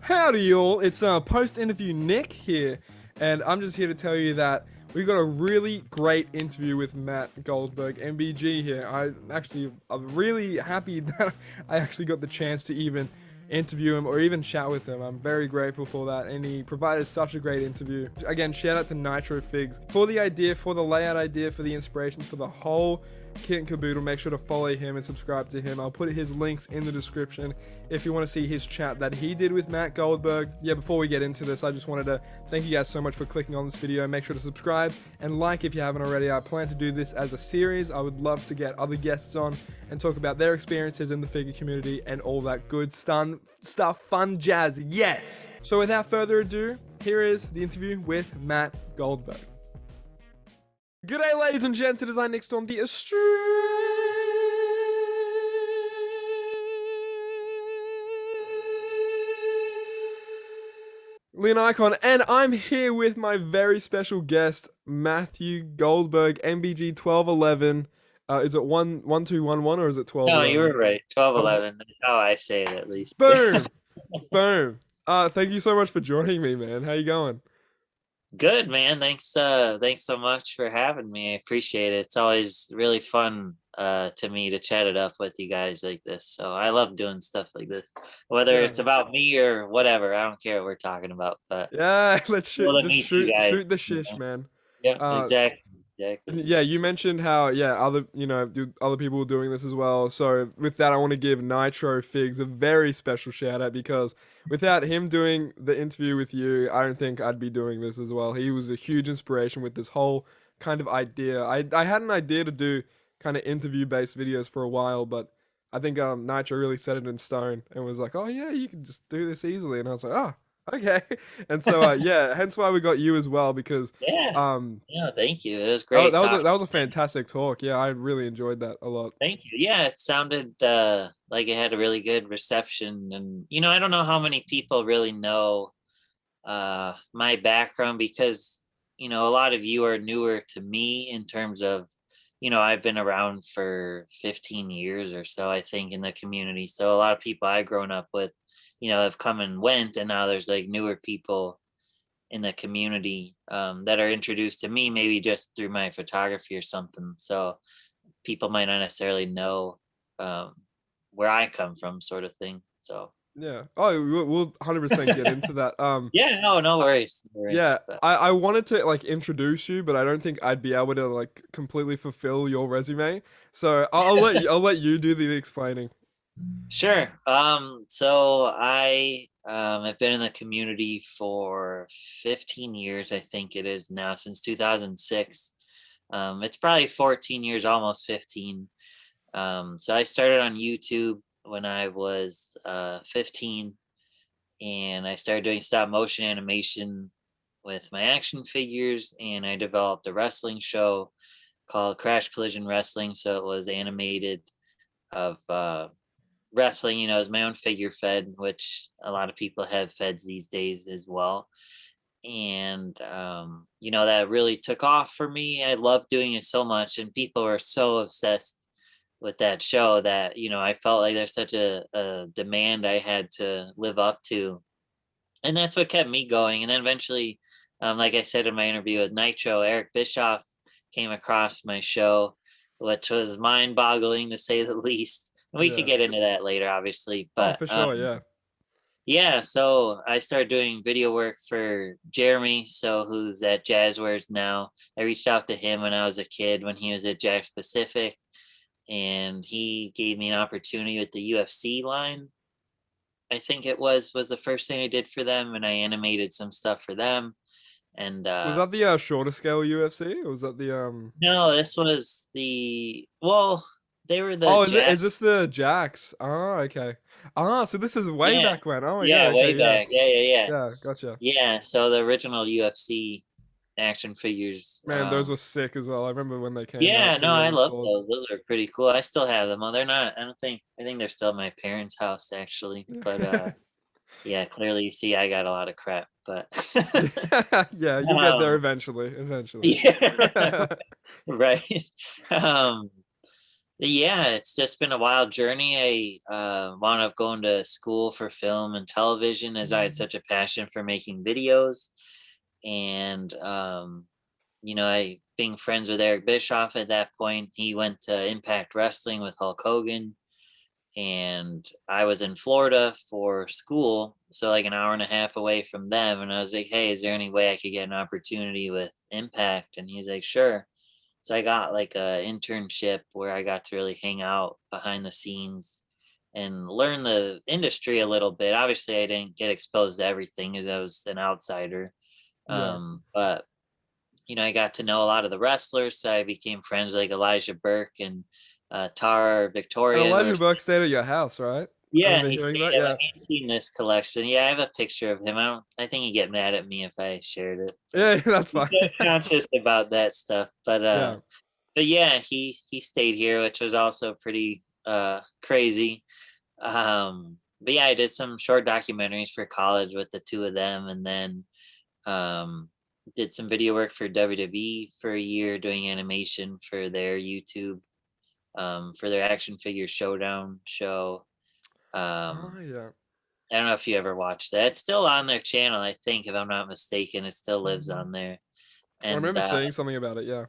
Howdy y'all, it's post-interview Nick here, and I'm just here to tell you that we got a really great interview with Matt Goldberg, MBG here. I'm really happy that I actually got the chance to even interview him or even chat with him. I'm very grateful for that, and he provided such a great interview. Again, shout out to Nitro Figz for the idea, for the layout idea, for the inspiration, for the whole kit and caboodle. Make sure to follow him and subscribe to him. I'll put his links in the description if you want to see his chat that he did with Matt Goldberg. Yeah, before we get into this, I just wanted to thank you guys so much for clicking on this video. Make sure to subscribe and like if you haven't already. I plan to do this as a series. I would love to get other guests on and talk about their experiences in the figure community and all that good stuff, fun jazz. Yes! So without further ado, here is the interview with Matt Goldberg. G'day ladies and gents, it is I, Nick Storm, the Australian icon, and I'm here with my very special guest, Matthew Goldberg, MBG1211. Is it 1211 or is it 12? No, you were right. 1211. That's how I say it, at least. Boom! Boom! Thank you so much for joining me, man. How you going? Good, man. Thanks so much for having me. I appreciate it. It's always really fun to me to chat it up with you guys like this. So I love doing stuff like this, whether it's about me or whatever. I don't care what we're talking about. But yeah, let's shoot the shish, man. Yeah, exactly. Yeah, you mentioned how other people were doing this as well. So with that, I want to give Nitro Figz a very special shout out, because without him doing the interview with you, I don't think I'd be doing this as well. He was a huge inspiration with this whole kind of idea. I had an idea to do kind of interview based videos for a while, but I think Nitro really set it in stone and was like, oh yeah, you can just do this easily. And I was like, oh, okay. And so yeah, hence why we got you as well, because yeah, thank you. It was great. That was a fantastic talk. Yeah, I really enjoyed that a lot. Thank you. Yeah, it sounded like it had a really good reception, and I don't know how many people really know my background, because a lot of you are newer to me in terms of I've been around for 15 years or so, I think, in the community. So a lot of people I've grown up with have come and went, and now there's like newer people in the community that are introduced to me, maybe just through my photography or something. So people might not necessarily know where I come from, sort of thing. So yeah. Oh, we'll 100% get into that. Yeah, no worries. Yeah, I wanted to like introduce you, but I don't think I'd be able to like completely fulfill your resume. So I'll let you do the explaining. Sure. So I have been in the community for 15 years, I think it is now, since 2006. It's probably 14 years, almost 15. So I started on YouTube when I was 15, and I started doing stop motion animation with my action figures, and I developed a wrestling show called Crash Collision Wrestling. So it was animated of wrestling, as my own figure fed, which a lot of people have feds these days as well. And that really took off for me. I loved doing it so much, and people were so obsessed with that show that I felt like there's such a demand I had to live up to, and that's what kept me going. And then eventually, like I said in my interview with Nitro, Eric Bischoff came across my show, which was mind-boggling to say the least. We could get into that later, obviously, but for sure, yeah. So I started doing video work for Jeremy, who's at Jazzwares now. I reached out to him when I was a kid, when he was at Jack's Pacific, and he gave me an opportunity with the UFC line. I think it was the first thing I did for them, and I animated some stuff for them. And was that the shorter scale UFC, or was that the No, this was the they were the is this the Jacks? Oh, okay. So this is way back when. Oh my god. Way back. Yeah. Yeah, gotcha. Yeah, so the original UFC action figures. Man, those were sick as well. I remember when they came out. No, I love those. Those are pretty cool. I still have them. Well, they're not, I think they're still at my parents' house, actually. But yeah, clearly you see I got a lot of crap, but yeah, you'll get there eventually. Yeah. Right. Yeah, it's just been a wild journey. I wound up going to school for film and television as I had such a passion for making videos. And I being friends with Eric Bischoff at that point, he went to Impact Wrestling with Hulk Hogan, and I was in Florida for school, so like an hour and a half away from them. And I was like, "Hey, is there any way I could get an opportunity with Impact?" And he's like, "Sure." So I got like a internship where I got to really hang out behind the scenes and learn the industry a little bit. Obviously, I didn't get exposed to everything as I was an outsider. Yeah. But I got to know a lot of the wrestlers, so I became friends with like Elijah Burke and Tara And Victoria, who are. Elijah Burke stayed at your house, right? I Yeah, remember he hearing stayed that. at my Yeah. he's seen this collection. Yeah, I have a picture of him. I think he'd get mad at me if I shared it. Yeah, that's He's fine. so conscious about that stuff. Yeah. But yeah, he stayed here, which was also pretty crazy. But yeah, I did some short documentaries for college with the two of them, and then um did some video work for WWE for a year doing animation for their YouTube, for their action figure showdown show. Oh Um yeah. I don't know if you ever watched that. It's still on their channel, I think, if I'm not mistaken. It still lives on there. I And remember seeing something about it. Yeah.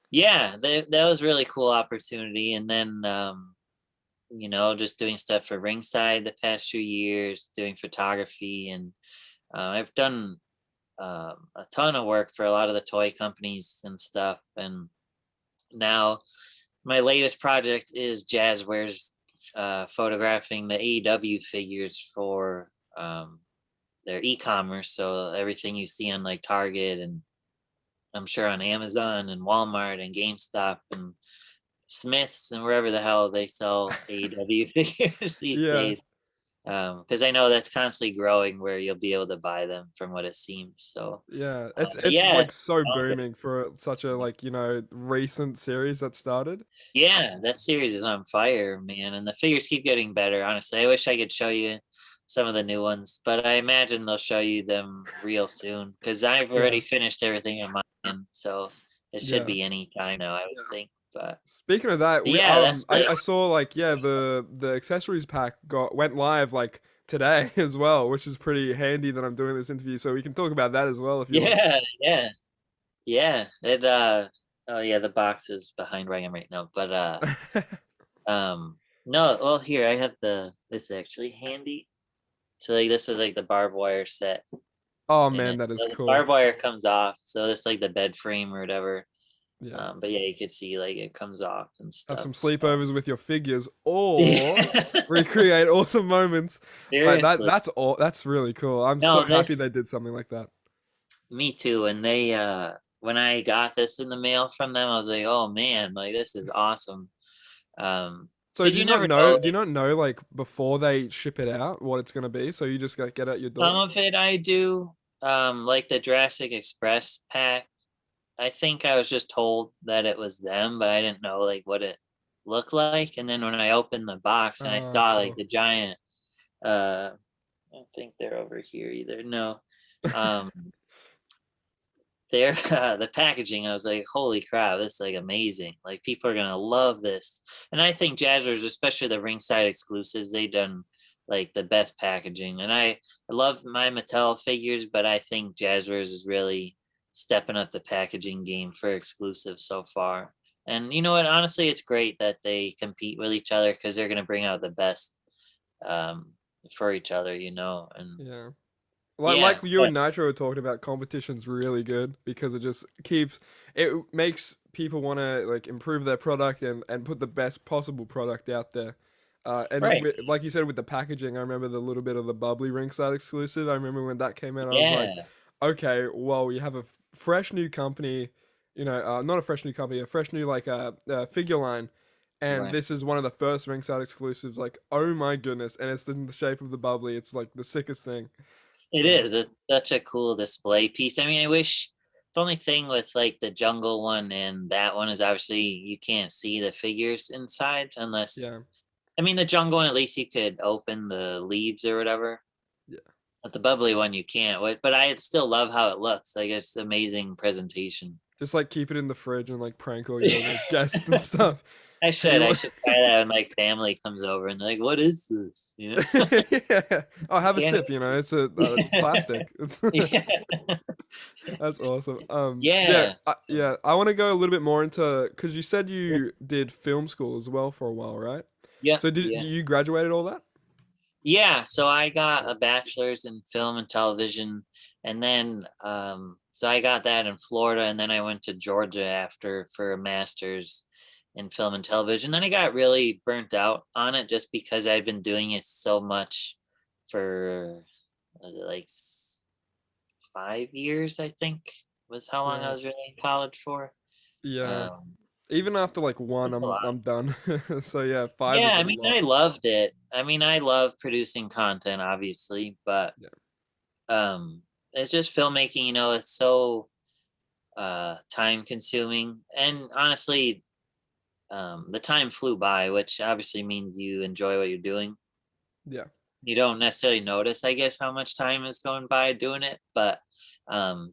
yeah, that was really cool opportunity. And then just doing stuff for Ringside the past few years, doing photography, and I've done a ton of work for a lot of the toy companies and stuff. And now my latest project is Jazzwares, photographing the AEW figures for their e-commerce. So everything you see on like Target, and I'm sure on Amazon and Walmart and GameStop and Smiths and wherever the hell they sell AEW figures these Yeah. days. Because I know that's constantly growing where you'll be able to buy them from what it seems. So, Yeah. It's yeah, like so booming for such a like, recent series that started. yeah, that series is on fire, man, and the figures keep getting better. Honestly, I wish I could show you some of the new ones, but I imagine they'll show you them real soon because I've Yeah. already finished everything in mine, so it should Yeah. be any time now, I would think. Speaking of that, But we yeah, that's I saw like the accessories pack went live like today as well, which is pretty handy that I'm doing this interview, so we can talk about that as well if you want. yeah, yeah, yeah. Oh yeah, the box is behind where I am right now, but um, no. Well, here I have this is actually handy. So like this is like the barbed wire set Oh in man, it. that is So the cool. barbed wire comes off. So this like the bed frame or whatever. Yeah. But yeah, you could see like it comes off and Have stuff. some So sleepovers with your figures or yeah, recreate awesome moments. Like seriously. that's really cool. I'm so No, happy they did something like that. me too. And they when I got this in the mail from them, I was like, oh man, like this is awesome. So Because do you you not never know? know. Do you not know like before they ship it out what it's gonna be? So you just get out your Some door. of it I do. Like the Jurassic Express pack. I think I was just told that it was them, but I didn't know like what it looked like. And then when I opened the box and I Oh, saw like cool. the giant, I don't think they're over here either. No, um, they're the packaging. I was like, holy crap, this is like amazing. Like people are gonna love this. And I think Jazzers, especially the ringside exclusives, they've done like the best packaging. And I love my Mattel figures, but I think Jazzwares is really stepping up the packaging game for exclusives so far. And you know what? Honestly, it's great that they compete with each other because they're going to bring out the best um, for each other, And Yeah. yeah, Like you and Nitro were talking about, competition's really good because it just it makes people want to like improve their product and put the best possible product out there. right. Like you said with the packaging, I remember the little bit of the bubbly ringside exclusive. I remember when that came out, I was like, Yeah, okay, well, we have a fresh new company, not a fresh new company, a fresh new like figure line, and right. this is one of the first ringside exclusives. Like, oh my goodness, and it's in the shape of the bubbly. It's like the sickest thing. It So is. It's such a cool display piece. I mean, I wish the only thing with like the jungle one and that one is obviously you can't see the figures inside unless, yeah, I mean, the jungle one, at least you could open the leaves or whatever. yeah, But the bubbly one, you can't. But I still love how it looks. Like it's amazing presentation. just like keep it in the fridge and like prank all your like guests and stuff. I Do you should. I want? should try that when my family comes over and they're like, "What is this?" You know? Yeah. Oh, have a Can't. sip. You know, it's plastic. It's Yeah. that's awesome. Yeah, Yeah. yeah. I want to go a little bit more into because you said you did film school as well for a while, right? Yeah. So Yeah. you graduated all that? Yeah. So I got a bachelor's in film and television, and then so I got that in Florida, and then I went to Georgia after for a master's in film and television. Then I got really burnt out on it just because I'd been doing it so much for was it like 5 years, I think was how long I Right. was really in college for. Yeah. Um, Even after like one, it's a lot. I'm done. So yeah, five Yeah, is a I mean, I lot. loved it. I mean, I love producing content, obviously, but Yeah. um, it's just filmmaking. It's so time consuming, and honestly, the time flew by, which obviously means you enjoy what you're doing. Yeah. You don't necessarily notice, I guess, how much time is going by doing it, but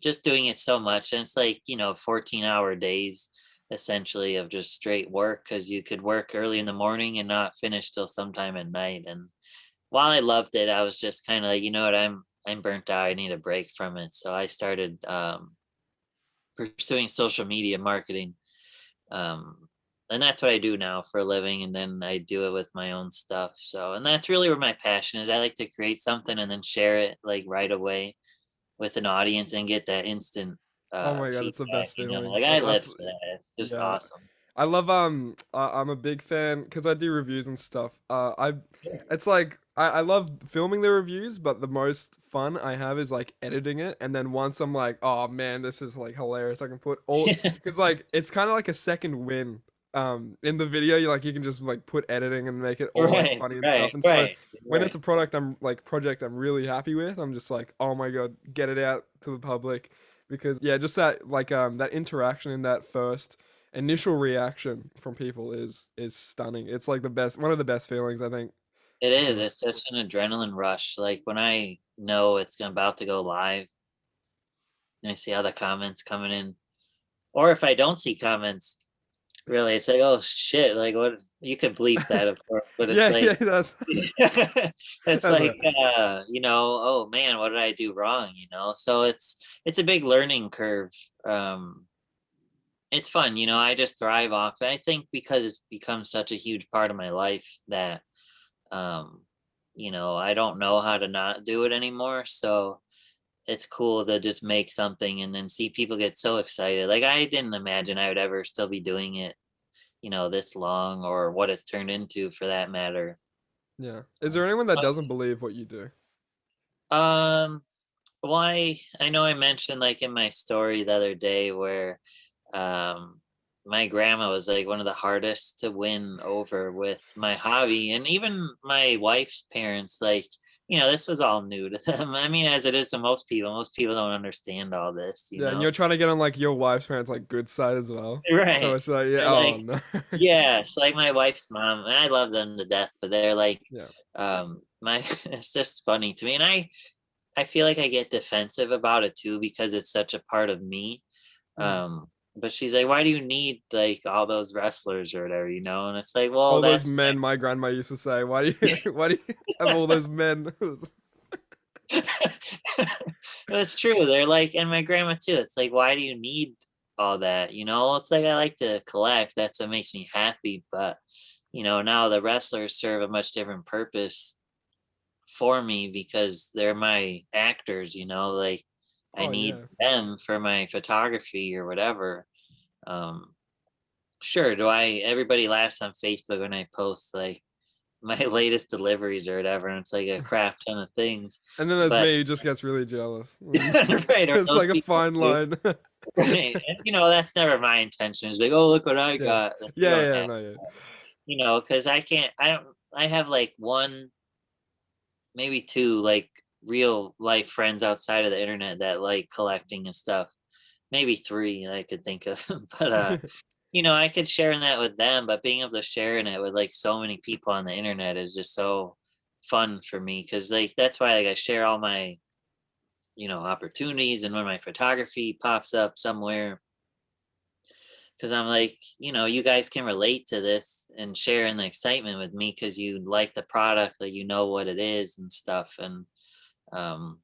just doing it so much, and it's like 14-hour days essentially of just straight work because you could work early in the morning and not finish till sometime at night. And while I loved it, I was just kind of like, what, I'm burnt out. I need a break from it. So I started pursuing social media marketing. Um, and that's what I do now for a living. And then I do it with my own stuff. So, and that's really where my passion is. I like to create something and then share it like right away with an audience and get that instant Oh my God, it's the feedback. best feeling. Like I live That's for that. It's just yeah. awesome. I love I'm a big fan because I do reviews and stuff. It's like I love filming the reviews, but the most fun I have is like editing it. And then once I'm like, oh man, this is like hilarious. I can put all because like it's kind of like a second win. In the video, you can just like put editing and make it all like Right, funny and right, stuff. And so right, when it's right. a project I'm really happy with, I'm just like, oh my God, get it out to the public because yeah, just that that interaction in that first initial reaction from people is stunning. It's like the best, one of the best feelings I think. It is. Yeah. It's such an adrenaline rush. Like when I know it's about to go live and I see all the comments coming in, or if I don't see comments, really, it's like, oh shit, like what you could bleep that, of course, but it's Yeah, yeah, like, that's it's that's like, right. oh man, what did I do wrong? So it's a big learning curve. Um, it's fun, I just thrive off it. I think because it's become such a huge part of my life that um, I don't know how to not do it anymore. So it's cool to just make something and then see people get so excited. Like I didn't imagine I would ever still be doing it, this long, or what it's turned into for that matter. Yeah. Is there anyone that doesn't believe what you do? Um, I know I mentioned like in my story the other day where um my grandma was like one of the hardest to win over with my hobby, and even my wife's parents, like, this was all new to them. I mean, as it is to most people don't understand all this, Yeah, and you're trying to get on like your wife's parents like good side as well. So right? it's like yeah, They're oh like, no. yeah, it's like my wife's mom, and I love them to death, but they're like, Yeah. my it's just funny to me, and I feel like I get defensive about it too because it's such a part of me. Mm. But she's like, why do you need like all those wrestlers or whatever, And it's like, well, All those that's men my grandma used to say, why do you why do you have all those men? that's true. They're like, and my grandma too. It's like, why do you need all that? It's like I like to collect. That's what makes me happy. But now the wrestlers serve a much different purpose for me because they're my actors. Like I Oh need yeah. them for my photography or whatever. Um, sure. Do I? Everybody laughs on Facebook when I post like my latest deliveries or whatever, and it's like a crap ton of things. And then there's But me who just gets really jealous. right, or It's those like a people fine too. line. Right. And that's never my intention. It's like, oh, look what I Yeah. got. Like, you Yeah, don't yeah, have, no, yeah. because I don't, I have like one, maybe two, like real life friends outside of the internet that like collecting and stuff. Maybe three I could think of. But I could share in that with them, but being able to share in it with like so many people on the internet is just so fun for me because like that's why like I share all my opportunities, and when my photography pops up somewhere, because I'm like, you guys can relate to this and share in the excitement with me because you like the product, like you know what it is and stuff. And um,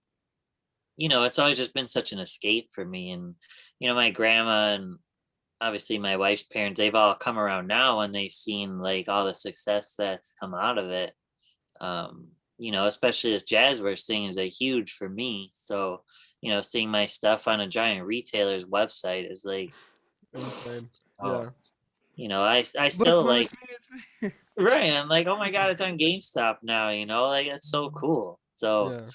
it's always just been such an escape for me. And my grandma and obviously my wife's parents, they've all come around now and they've seen like all the success that's come out of it. Um, especially this Jazzverse thing is a huge for me. So, seeing my stuff on a giant retailer's website is like, Insane. oh, Yeah. I Look, still mom, like, it's me. It's me. right. I'm like, oh my God, it's on GameStop now, like it's so cool. So,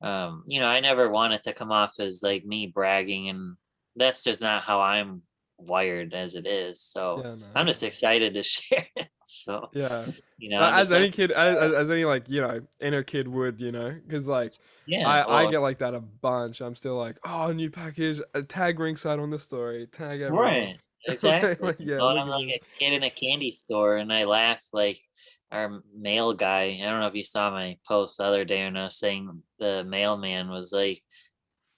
Yeah. I never want it to come off as like me bragging, and that's just not how I'm wired as it is. So Yeah. No. I'm just excited to share it. So, Yeah. I'm As just any like, kid, as any like inner kid would, because like yeah, I well, get like that a bunch. I'm still like, oh, new package, tag Ringside on the story, tag everyone. right, exactly. Like, yeah, And look I'm at like this. a kid in a candy store, and I laugh like our mail guy. I don't know if you saw my post the other day, and I was saying the mailman was like,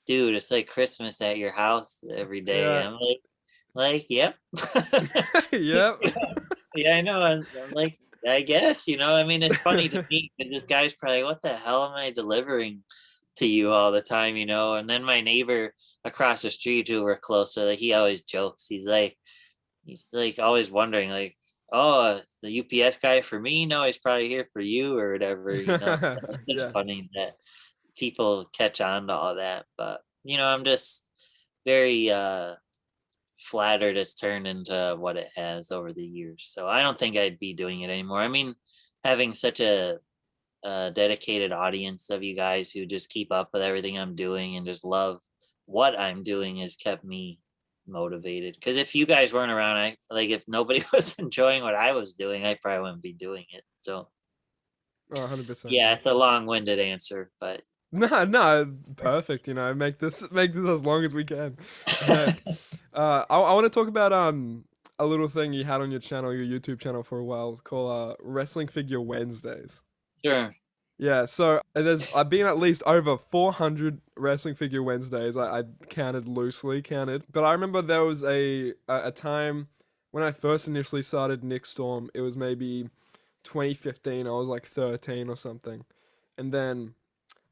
"Dude, it's like Christmas at your house every day." Yeah. I'm like, yep. Yep. Yeah, I know. I'm like, I guess, I mean, it's funny to me because this guy's probably, what the hell am I delivering to you all the time, And then my neighbor across the street who we're close to, like, he always jokes. He's like always wondering, like, oh, it's the UPS guy for me? No, he's probably here for you or whatever. It's just Yeah. funny that people catch on to all that. But, I'm just very flattered it's turned into what it has over the years. So I don't think I'd be doing it anymore. I mean, having such a dedicated audience of you guys who just keep up with everything I'm doing and just love what I'm doing has kept me motivated. Because if you guys weren't around, if nobody was enjoying what I was doing, I probably wouldn't be doing it. So 100%. yeah, Yeah. it's a long-winded answer, but No, no, perfect. Make this as long as we can. Heck, I want to talk about a little thing you had on your channel, your YouTube channel for a while. It's called Wrestling Figure Wednesdays. sure. Yeah, so I've been at least over 400 Wrestling Figure Wednesdays. I counted loosely counted, but I remember there was a time when I first initially started Nick Storm. It was maybe 2015. I was like 13 or something, and then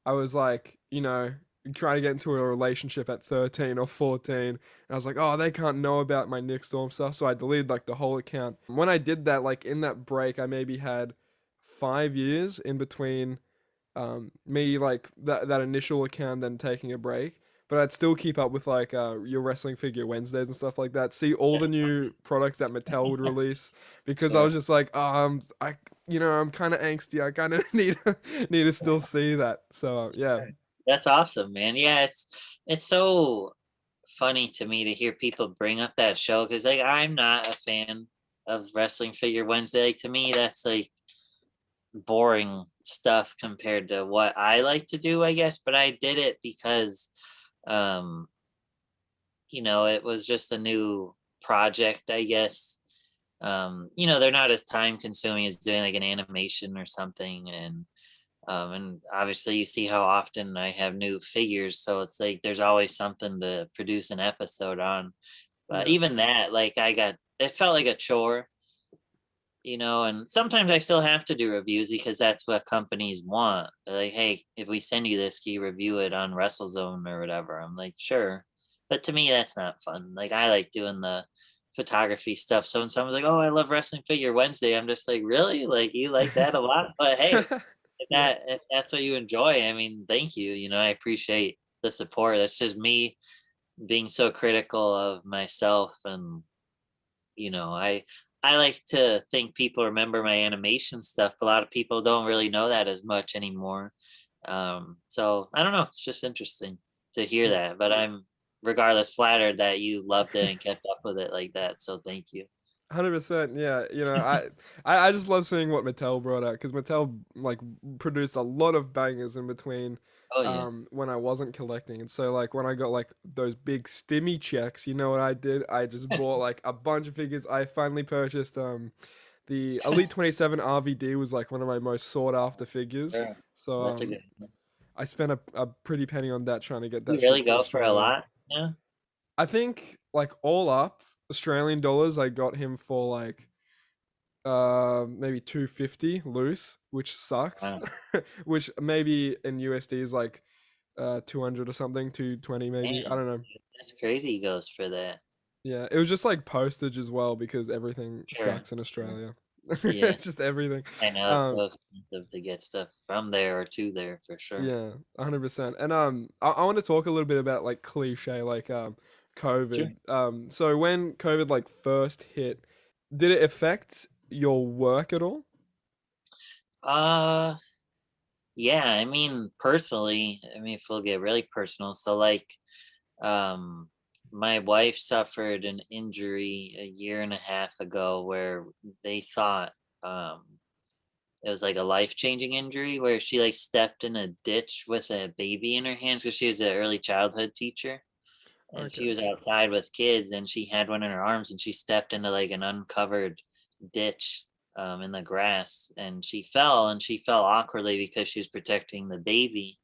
I was like, trying to get into a relationship at 13 or 14. And I was like, oh, they can't know about my Nick Storm stuff. So I deleted like the whole account. When I did that, like in that break, I maybe had 5 years in between me like that initial account then taking a break. But I'd still keep up with like your Wrestling Figure Wednesdays and stuff like that. See all the new products that Mattel would release because I Sure. was just like, I'm kind of angsty. I kind of need to still see that. So yeah. Sure. That's awesome, man. Yeah, it's so funny to me to hear people bring up that show because like I'm not a fan of Wrestling Figure Wednesday. Like, to me, that's like boring stuff compared to what I like to do, I guess. But I did it because um, it was just a new project, I guess. They're not as time consuming as doing like an animation or something. And obviously you see how often I have new figures, so it's like there's always something to produce an episode on. But Yeah. even that, like, it felt like a chore, and sometimes I still have to do reviews because that's what companies want. They're like, hey, if we send you this, can you review it on WrestleZone or whatever? I'm like, sure. But to me, that's not fun. Like, I like doing the photography stuff. So when someone's like, oh, I love Wrestling Figure Wednesday, I'm just like, really? Like, you like that a lot? But hey, if Yeah. that's what you enjoy, I mean, thank you. I appreciate the support. That's just me being so critical of myself. And I like to think people remember my animation stuff. A lot of people don't really know that as much anymore. So I don't know. It's just interesting to hear that. But I'm regardless flattered that you loved it and kept up with it like that. So thank you. 100%. Yeah. I just love seeing what Mattel brought out because Mattel like produced a lot of bangers in between Oh yeah. when I wasn't collecting. And so like when I got like those big stimmy checks, you know what I did? I just bought like a bunch of figures. I finally purchased the Elite 27 RVD was like one of my most sought after figures. Sure. So That's a good one. I spent a pretty penny on that trying to get You that really shipped to go for a Australia. lot? Yeah. I think like all up. Australian dollars, I got him for like maybe 250 loose, which sucks. Wow. Which maybe in USD is like 200 or something, 220 maybe. I Man, don't know. that's crazy. He goes for that. Yeah, it was just like postage as well because everything Sure. sucks in Sure. Australia. Yeah. It's just everything. I know it's Um, so expensive to get stuff from there or to there for sure. yeah, 100%. And I want to talk a little bit about like cliche, like Sure. COVID. So when COVID like first hit, did it affect your work at all? Uh, yeah. I mean, personally, I mean, if we'll get really personal, so like, um, my wife suffered an injury a year and a half ago where they thought um it was like a life-changing injury where she like stepped in a ditch with a baby in her hands because she was an early childhood teacher and she Okay. was outside with kids and she had one in her arms and she stepped into like an uncovered ditch in the grass and she fell awkwardly because she was protecting the baby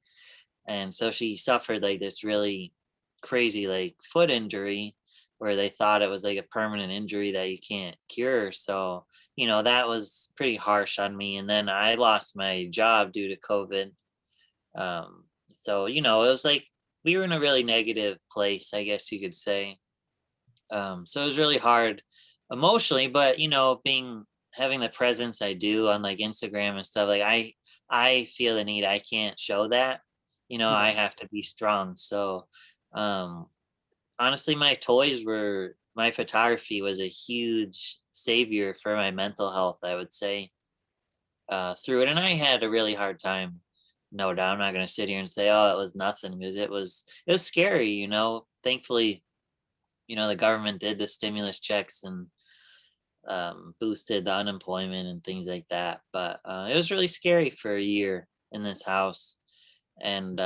and so she suffered like this really crazy like foot injury where they thought it was like a permanent injury that you can't cure. So, that was pretty harsh on me. And then I lost my job due to COVID. So, it was like we were in a really negative place, I guess you could say. So it was really hard emotionally, but being having the presence I do on like Instagram and stuff, like I feel the need. I can't show that. I Yeah. have to be strong. So um honestly my photography was a huge savior for my mental health, I would say, through it. And I had a really hard time. No doubt. I'm not gonna sit here and say, oh, it was nothing because it was scary, Thankfully, the government did the stimulus checks and boosted the unemployment and things like that. But it was really scary for a year in this house, and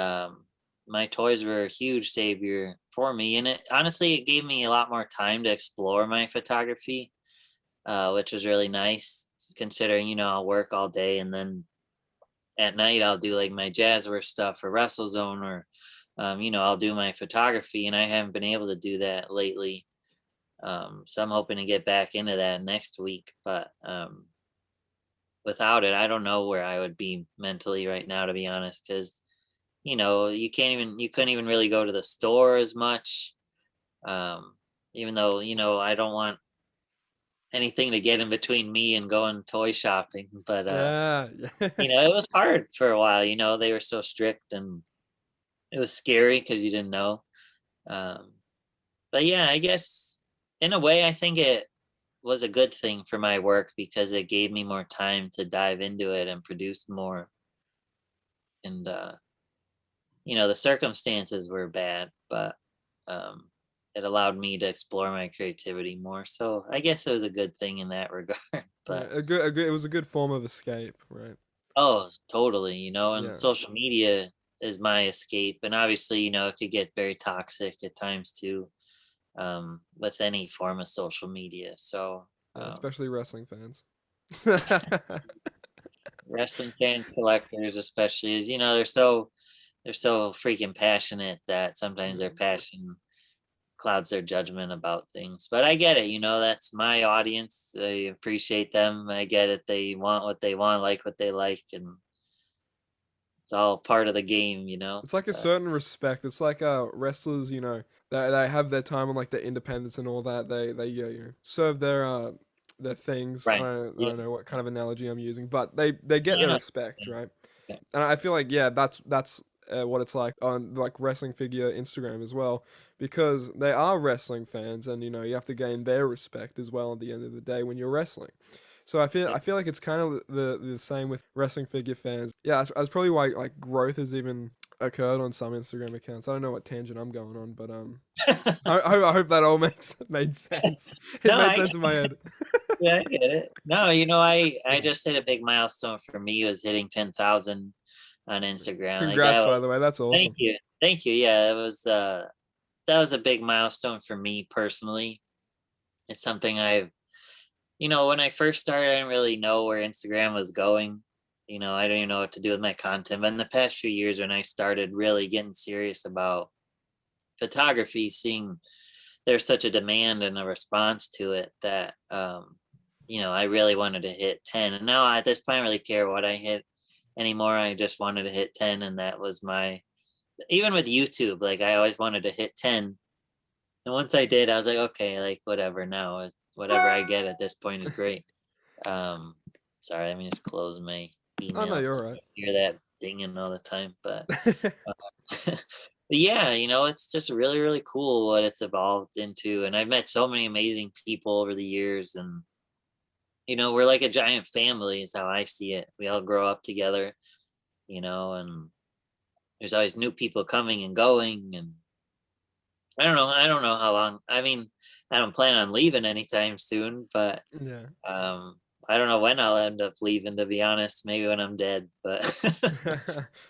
my toys were a huge savior for me. And it honestly, it gave me a lot more time to explore my photography, which was really nice. Considering I'll work all day and then at night I'll do like my Jazzware stuff for WrestleZone or I'll do my photography, and I haven't been able to do that lately. So I'm hoping to get back into that next week. But without it, I don't know where I would be mentally right now, to be honest, because you couldn't even really go to the store as much. Um, Even though, I don't want anything to get in between me and going toy shopping. But Yeah. Yeah. it was hard for a while, they were so strict and it was scary because you didn't know. Um, but yeah, I guess in a way I think it was a good thing for my work because it gave me more time to dive into it and produce more. And the circumstances were bad, but um, it allowed me to explore my creativity more. So I guess it was a good thing in that regard. Yeah, But it was a good form of escape, right? oh, totally, and Yeah. social media is my escape. And obviously, it could get very toxic at times too, with any form of social media. So Especially wrestling fans. wrestling fans, collectors, especially, is they're so freaking passionate that sometimes their passion clouds their judgment about things. But I get it, that's my audience. I appreciate them. I get it. They want what they want, like what they like, and it's all part of the game. It's like a But certain respect. It's like wrestlers, they have their time on like their independence and all that. They serve their things. right. I Yeah. don't know what kind of analogy I'm using, but they get No, their no. respect, right? Yeah. And I feel like yeah, that's what it's like on like wrestling figure Instagram as well, because they are wrestling fans, and you have to gain their respect as well at the end of the day when you're wrestling. So Yeah. I feel like it's kind of the same with wrestling figure fans. Yeah, that's probably why like growth has even occurred on some Instagram accounts. I don't know what tangent I'm going on, but I hope that all makes made sense. It No, made sense in my head. yeah, I get it. No, I just hit a big milestone for me was hitting 10,000 on Instagram. Like Congrats, that. by the way. That's Thank awesome. you, thank you. Yeah, that was a big milestone for me personally. It's something when I first started, I didn't really know where Instagram was going. I didn't even know what to do with my content. But in the past few years, when I started really getting serious about photography, seeing there's such a demand and a response to it that I really wanted to hit 10. And now at this point I don't really care what I hit anymore. I just wanted to hit 10, and that was my, even with YouTube, like I always wanted to hit 10. And once I did, I was like, okay, like whatever now. Whatever I get at this point is great. Sorry, let me just close my Oh no, emails. you're So all I right. hear that dinging all the time. But but yeah, it's just really, really cool what it's evolved into. And I've met so many amazing people over the years, and we're like a giant family is how I see it. We all grow up together, and there's always new people coming and going. And I don't know how long. I mean, I don't plan on leaving anytime soon, but Yeah. I don't know when I'll end up leaving, to be honest. Maybe when I'm dead, but You're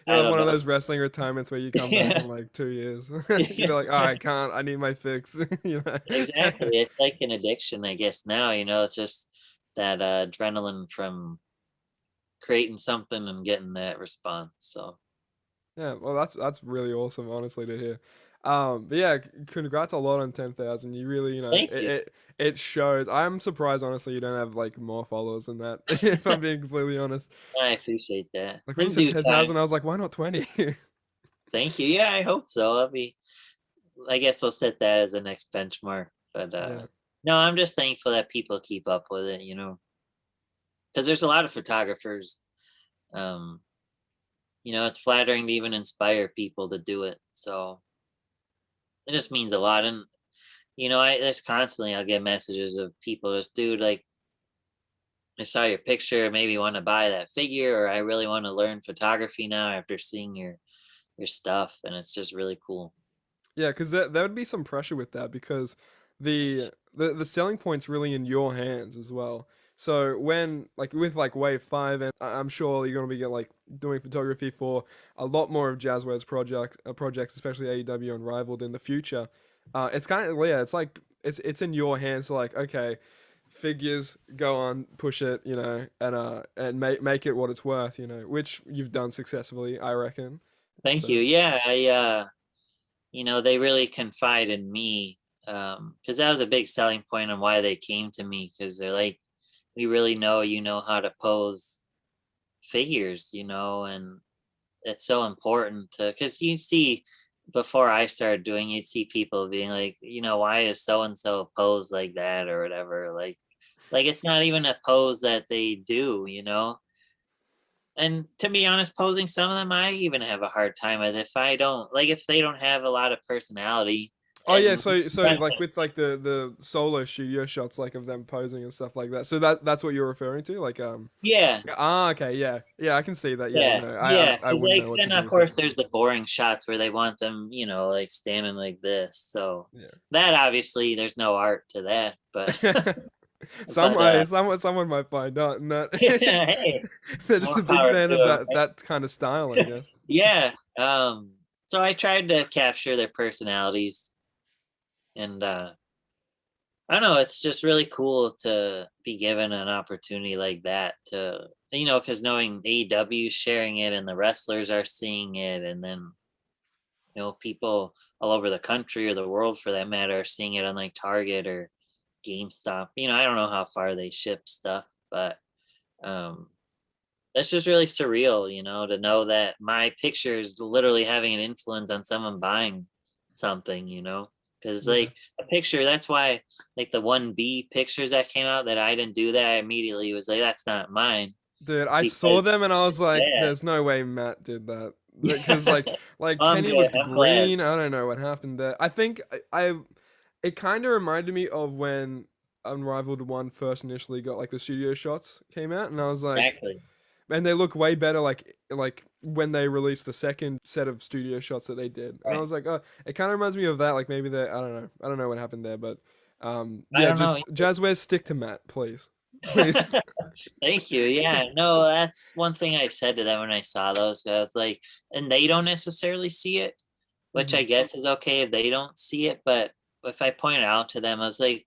I like don't one of know. those wrestling retirements where you come back Yeah. in like 2 years. You'd be like, oh, I can't. I need my fix. Exactly. It's like an addiction, I guess now, it's just that adrenaline from creating something and getting that response. So Yeah, well, that's really awesome, honestly, to hear. But yeah, congrats a lot on 10,000. You really, thank you. it shows. I'm surprised, honestly, you don't have like more followers than that. If I'm being completely honest. I appreciate that. Like when you In said due time. 10,000, I was like, why not 20? Thank you. Yeah, I hope so. I guess we'll set that as the next benchmark. But Yeah. no, I'm just thankful that people keep up with it, because there's a lot of photographers. Um, it's flattering to even inspire people to do it. So it just means a lot. And, there's constantly, I'll get messages of people just, dude, like, I saw your picture, maybe want to buy that figure, or I really want to learn photography now after seeing your stuff. And it's just really cool. Yeah, because there would be some pressure with that because the selling point's really in your hands as well. So when like with like Wave 5, and I'm sure you're gonna be like doing photography for a lot more of Jazzware's projects, especially AEW Unrivaled in the future. It's kind of, yeah, it's like it's in your hands. Like, okay, figures, go on, push it, and make it what it's worth, which you've done successfully, I reckon. Thank you. So Yeah, they really confide in me, because that was a big selling point on why they came to me, because they're like, we really know you know how to pose figures, and it's so important to, because you see, before I started doing, you'd see people being like, why is so and so pose like that or whatever, like it's not even a pose that they do, and to be honest, posing some of them, I even have a hard time with. If I don't like, if they don't have a lot of personality, oh yeah, and so like with like the solo studio shots like of them posing and stuff like that. So that's what you're referring to, like yeah, okay, yeah, yeah, I can see that. Yeah, yeah, no, yeah. I 'Cause, wouldn't like, know what to then do of with course that. there's the boring shots where they want them, like standing like this. So Yeah. that obviously there's no art to that, but Some but way, someone might find out, and that hey, they're just more a big power fan to of them, that kind of style, I right? guess. Yeah. So I tried to capture their personalities, and I don't know, it's just really cool to be given an opportunity like that to, because knowing AEW sharing it and the wrestlers are seeing it, and then, people all over the country or the world for that matter are seeing it on like Target or GameStop. I don't know how far they ship stuff, but um, that's just really surreal, to know that my picture is literally having an influence on someone buying something, because Yeah, like a picture, that's why like the 1B pictures that came out that I didn't do that, I immediately was like, that's not mine. dude, I saw Because them and I was like, yeah. "There's no way Matt did that." Because like I'm Kenny good. looked I'm glad. green. I don't know what happened there. I think I it kind of reminded me of when Unrivaled One first initially got like the studio shots came out, and I was like, Exactly. and they look way better like when they released the second set of studio shots that they did, and I Right. was like, oh, it kind of reminds me of that. Like maybe they, I don't know what happened there, but I yeah, don't know. just Jazzwares, stick to Matt, please, please. Thank you. Yeah, no, that's one thing I said to them when I saw those. I was like, and they don't necessarily see it, which I Hmm. guess is okay if they don't see it. But if I point it out to them, I was like,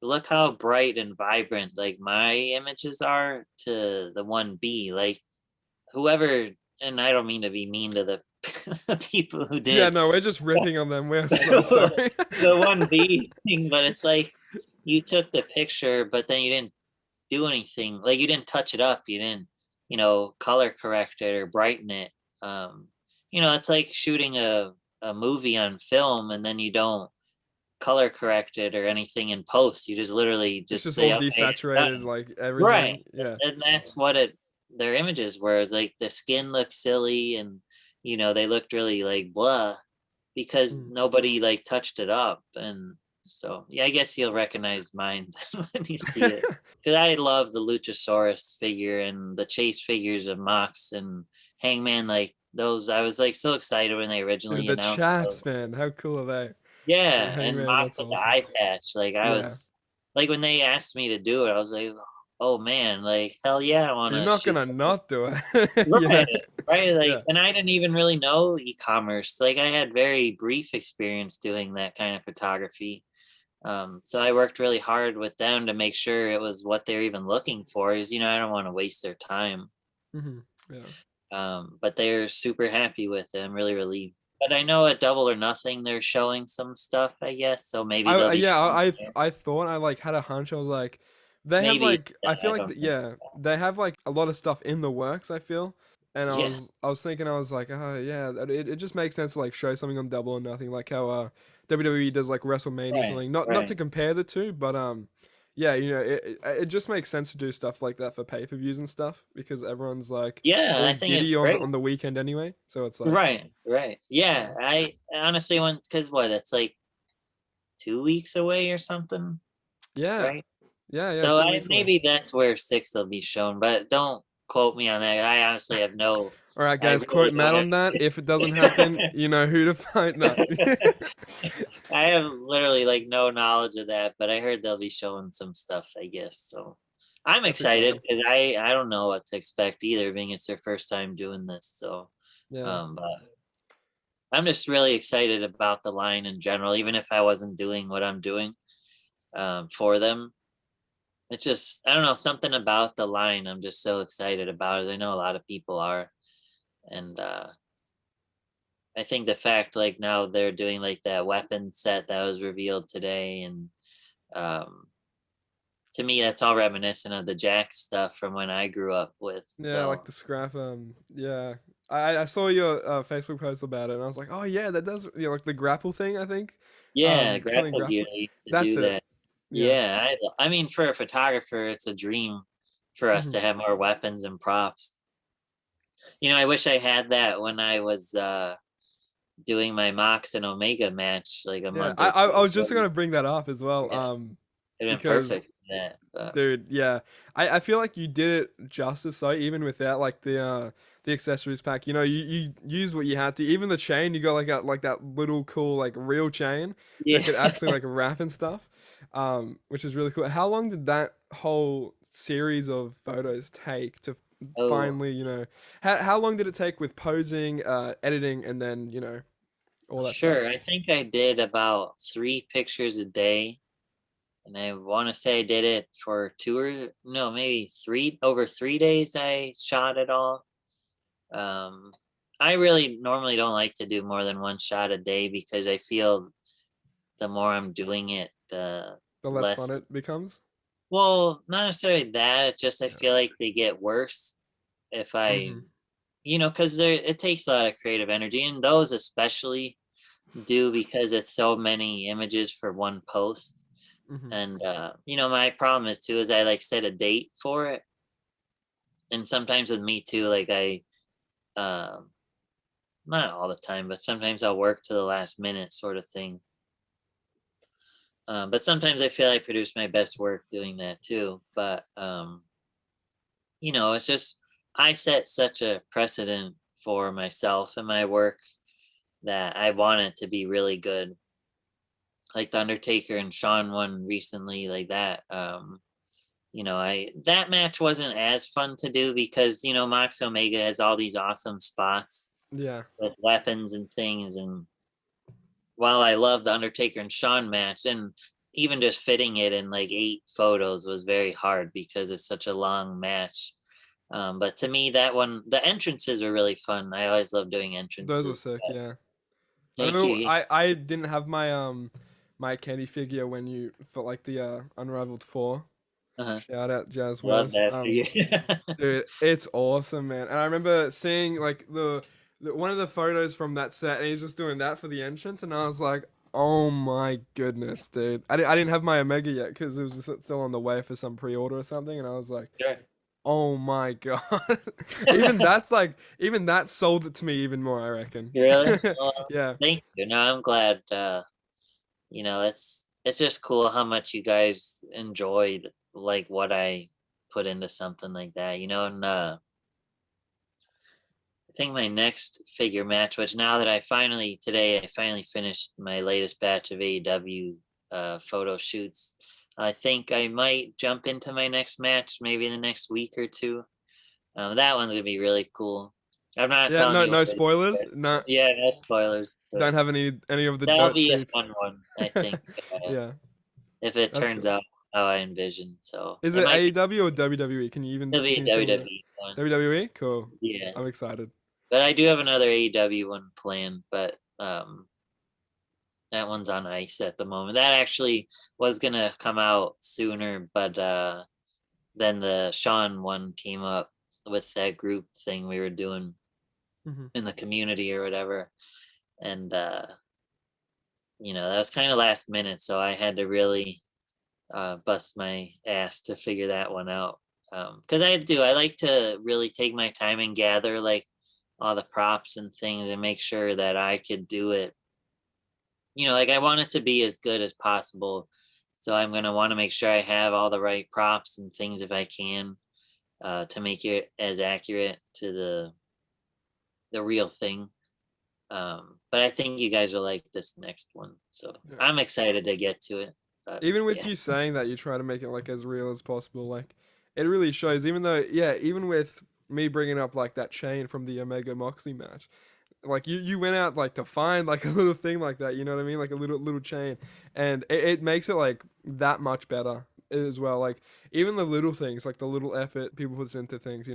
look how bright and vibrant like my images are to the 1B. Like whoever, and I don't mean to be mean to the the people who Yeah, did no, we're just ripping on them. We're so sorry. the 1B thing, but it's like you took the picture, but then you didn't do anything. Like you didn't touch it up. You didn't, color correct it or brighten it. It's like shooting a movie on film and then you don't color correct it or anything in post. You just literally It's just just all say, okay, it's desaturated, done. like Right. everything. Yeah. And that's what their images were. Is like the skin looked silly and they looked really like blah because Mm. nobody like touched it up. And so yeah, I guess you'll recognize mine when you see it. Because I love the Luchasaurus figure and the chase figures of Mox and Hangman, like those. I was like so excited when they Dude, originally the announced those. chaps, man, how cool are they? Yeah, and Hangman, Mox that's with the awesome. eye patch. Like I Yeah. was like when they asked me to do it, I was like, oh man, like hell yeah, I want You're to not shoot. gonna not do it, you know? Right, right. Like, Yeah. and I didn't even really know e-commerce. Like I had very brief experience doing that kind of photography. So I worked really hard with them to make sure it was what they're even looking for. Is I don't want to waste their time. Hmm. Yeah. But they're super happy with it. I'm really relieved. But I know at Double or Nothing they're showing some stuff, I guess. So maybe they'll be Yeah, showing there. I thought I like had a hunch. I was like, they have Maybe like I feel I like don't think. yeah, they have like a lot of stuff in the works. I feel, and Yeah, I was thinking I was like, oh yeah, it just makes sense to like show something on Double or Nothing, like how WWE does like WrestleMania or right, something. Not to right. compare the two, but yeah, it just makes sense to do stuff like that for pay-per-views and stuff because everyone's like Yeah, all I think it's giddy great. on the weekend anyway. So it's like Right, right. yeah, Yeah, I honestly want because what it's like 2 weeks away or something, yeah, right? yeah, So 2 weeks away. maybe that's where six will be shown, but don't quote me on that. I honestly have no. All right, I guys, really quote Matt don't on that. If it doesn't happen, have. you know who to find. No. I have literally like no knowledge of that, but I heard they'll be showing some stuff, I guess. So I'm That's excited exciting. because I don't know what to expect either, being it's their first time doing this. So Yeah. but I'm just really excited about the line in general, even if I wasn't doing what I'm doing for them. It's just I don't know, something about the line I'm just so excited about it. I know a lot of people are. And I think the fact like now they're doing like that weapon set that was revealed today and um to me that's all reminiscent of the Jack stuff from when I grew up with. Yeah, like So the scrap. Yeah. I saw your Facebook post about it, and I was like, oh yeah, that does. Like the grapple thing. I think. yeah, Something grapple gear grapple. they used to That's do it. that. Yeah. Yeah, I mean for a photographer it's a dream for us Hmm. to have more weapons and props. I wish I had that when I was doing my Mox and Omega match like a Yeah. month or two I was just ago. gonna bring that up as well. Yeah, it'd been Because perfect for that. But dude, yeah. I feel like you did it justice though, even without like the accessories pack. You used what you had to. Even the chain, you got like that little cool like real chain that yeah. could actually like wrap and stuff. Which is really cool. How long did that whole series of photos take to Oh, finally, how long did it take with posing, editing, and then, all that stuff? sure. I think I did about 3 pictures a day. And I want to say I did it for two or no, maybe over 3 days. I shot it all. Um, I really normally don't like to do more than one shot a day because I feel the more I'm doing it, the The less less. fun it becomes? Well, not necessarily that. It's just I Yeah. feel like they get worse if I, Mm-hmm. because it takes a lot of creative energy, and those especially do because it's so many images for one post. Mm-hmm. And my problem is too is I like set a date for it, and sometimes with me too, like I um not all the time, but sometimes I'll work to the last minute sort of thing. But sometimes I feel I produce my best work doing that too. But it's just I set such a precedent for myself and my work that I want it to be really good. Like the Undertaker and Shawn one recently, like that. I that match wasn't as fun to do because Mox Omega has all these awesome spots Yeah. with weapons and things, and while I love the Undertaker and Shawn match, and even just fitting it in like 8 photos was very hard because it's such a long match. But to me, that one, the entrances are really fun. I always love doing Those are entrances. sick, yeah. I Thank remember you. I didn't have my my candy figure when you for like the Unrivaled 4. Uh-huh. Shout out Jazz Love West. that for you. Dude, it's awesome, man. And I remember seeing like the one of the photos from that set, and he's just doing that for the entrance, and I was like, oh my goodness, dude. I didn't have my Omega yet because it was still on the way for some pre-order or something, and I was like, Sure. oh my god. Even that sold it to me even more, I reckon. Really? Yeah. Thank you. No, I'm glad. It's just cool how much you guys enjoyed like what I put into something like that. And I think my next figure match, which now that I finally finished my latest batch of AEW photo shoots. I think I might jump into my next match maybe in the next week or two. That one's gonna be really cool. I'm not Yeah, telling you what no it is spoilers. yet. No, Yeah, no spoilers. But don't have any of the that'll dirt be a sheets. fun one, I think, Yeah, if it that's turns cool. out how I envision. So Is it it might be AEW or WWE? it'll be a Can you tell me that? WWE one. WWE? Cool. Yeah. I'm excited. But I do have another AEW one planned, but that one's on ice at the moment. That actually was gonna come out sooner, but then the Sean one came up with that group thing we were doing Hmm. in the community or whatever. And that was kind of last minute, so I had to really bust my ass to figure that one out. Because I like to really take my time and gather like all the props and things and make sure that I could do it. Like I want it to be as good as possible. So I'm gonna want to make sure I have all the right props and things if I can, to make it as accurate to the real thing. But I think you guys will like this next one, so Yeah. I'm excited to get to it. But Even with yeah, you saying that, you try to make it like as real as possible. Like it really shows. Even though, yeah, even with me bringing up like that chain from the Omega Moxley match, like you went out like to find like a little thing like that. You know what I mean? Like a little chain, and it makes it like that much better as well. Like even the little things, like the little effort people put into things,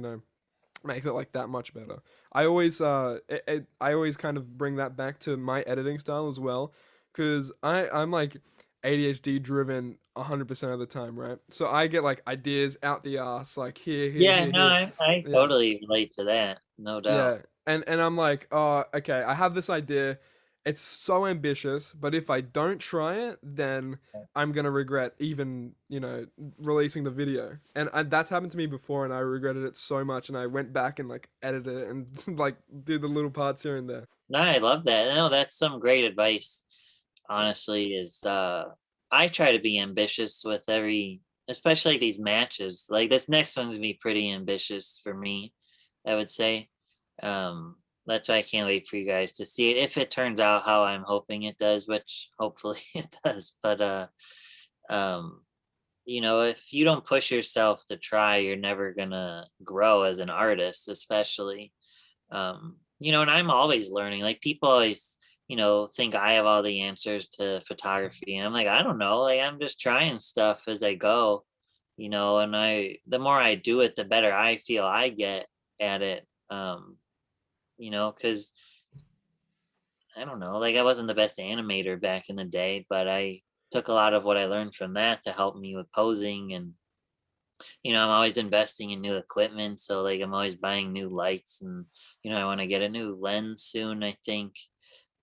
makes it like that much better. I always kind of bring that back to my editing style as well, because I'm like ADHD driven 100% of the time, right? So I get like ideas out the ass, like yeah, no, here. I Yeah, totally relate to that, no doubt. yeah, and I'm like, oh, okay, I have this idea. It's so ambitious, but if I don't try it, then I'm gonna regret even, releasing the video. And that's happened to me before, and I regretted it so much. And I went back and like edited it and like do the little parts here and there. No, I love that. No, that's some great advice. Honestly, is I try to be ambitious with every, especially these matches. Like this next one's gonna be pretty ambitious for me, I would say. That's why I can't wait for you guys to see it if it turns out how I'm hoping it does, which hopefully it does. But um, if you don't push yourself to try, you're never gonna grow as an artist, especially. And I'm always learning. Like people always, think I have all the answers to photography. And I'm like, I don't know. Like I'm just trying stuff as I go, and the more I do it, the better I feel I get at it. Because I don't know, like I wasn't the best animator back in the day, but I took a lot of what I learned from that to help me with posing. And I'm always investing in new equipment, so like I'm always buying new lights. And I want to get a new lens soon, I think.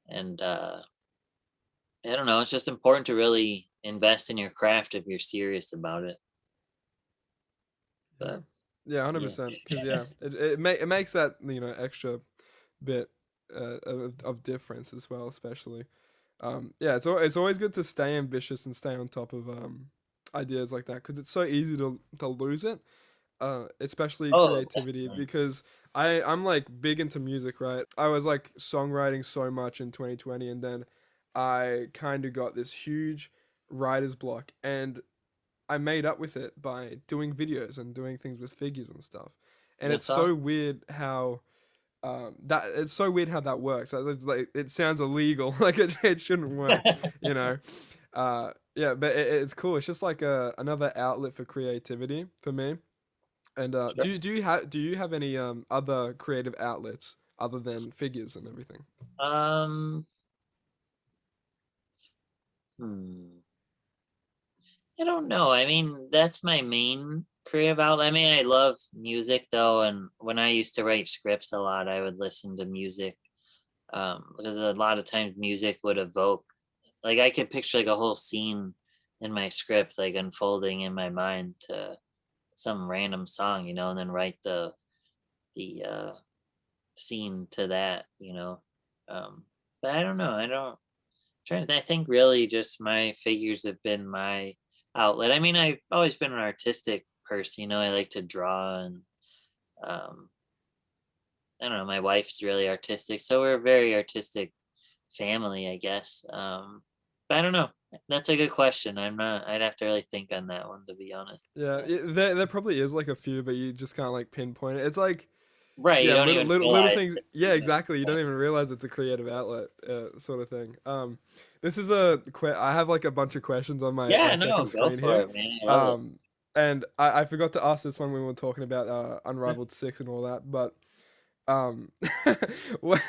And I don't know, it's just important to really invest in your craft if you're serious about it. Yeah, But yeah, yeah. 100%. Because yeah, it makes that extra bit of difference as well, especially. Yeah, it's always good to stay ambitious and stay on top of ideas like that, because it's so easy to lose it, especially Oh, creativity, definitely. because I'm like big into music, right? I was like songwriting so much in 2020, and then I kind of got this huge writer's block, and I made up with it by doing videos and doing things with figures and stuff. And it's That's so awesome. weird how that works. It's like it sounds illegal, like it shouldn't work, you know. Yeah, but it's cool. It's just like another outlet for creativity for me. And Sure. do you have any other creative outlets other than figures and everything? Um, hmm. I don't know. I mean, that's my main creative outlet. I mean, I love music though, and when I used to write scripts a lot, I would listen to music. Because a lot of times music would evoke, like I could picture like a whole scene in my script like unfolding in my mind to some random song, and then write the scene to that, but I don't know. I don't I think really just my figures have been my outlet. I mean, I've always been an artistic person, I like to draw, and um I don't know, my wife's really artistic, so we're a very artistic family, I guess. But I don't know. That's a good question. I'd have to really think on that one, to be honest. Yeah, But there probably is like a few, but you just can't like pinpoint it. It's like right, you yeah, don't even little realize things. that, Yeah, exactly. You but don't even realize it's a creative outlet, sort of thing. This is a I have like a bunch of questions on my yeah, no, second go screen for here. it, man. I love it. Um, and I forgot to ask this one when we were talking about Unrivaled 6 and all that, but um,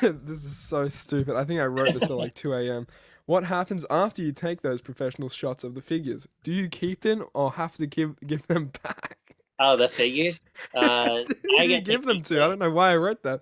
this is so stupid. I think I wrote this at like 2 a.m. What happens after you take those professional shots of the figures? Do you keep them or have to give them back? Oh, the figures. Who I do you get to give them keep to? I them. don't know why I wrote that.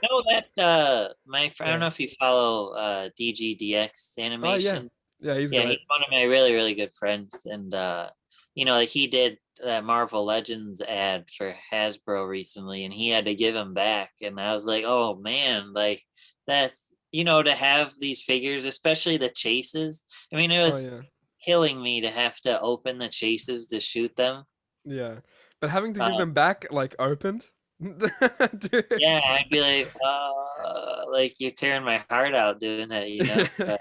No, that my friend. I don't Yeah. know if you follow DGDX Oh yeah. animation. Yeah, he's Yeah, he's great. one of my really, really good friends, and like he did that Marvel Legends ad for Hasbro recently, and he had to give him back, and I was like, oh man, like that's to have these figures, especially the chases. I mean, it Oh was yeah. killing me to have to open the chases to shoot them. Yeah. But having to give Uh, them back like opened? Dude. yeah, I'd be like you're tearing my heart out doing that,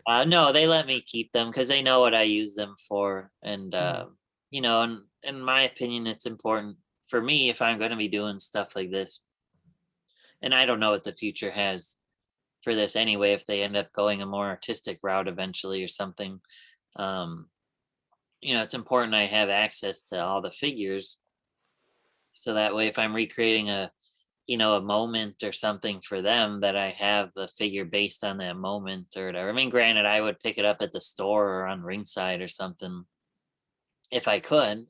But no, they let me keep them because they know what I use them for, and Mhm. and in my opinion, it's important for me if I'm going to be doing stuff like this. And I don't know what the future has for this anyway. If they end up going a more artistic route eventually or something, um, it's important I have access to all the figures, so that way if I'm recreating a moment or something for them, that I have the figure based on that moment or whatever. I mean, granted, I would pick it up at the store or on Ringside or something if I could.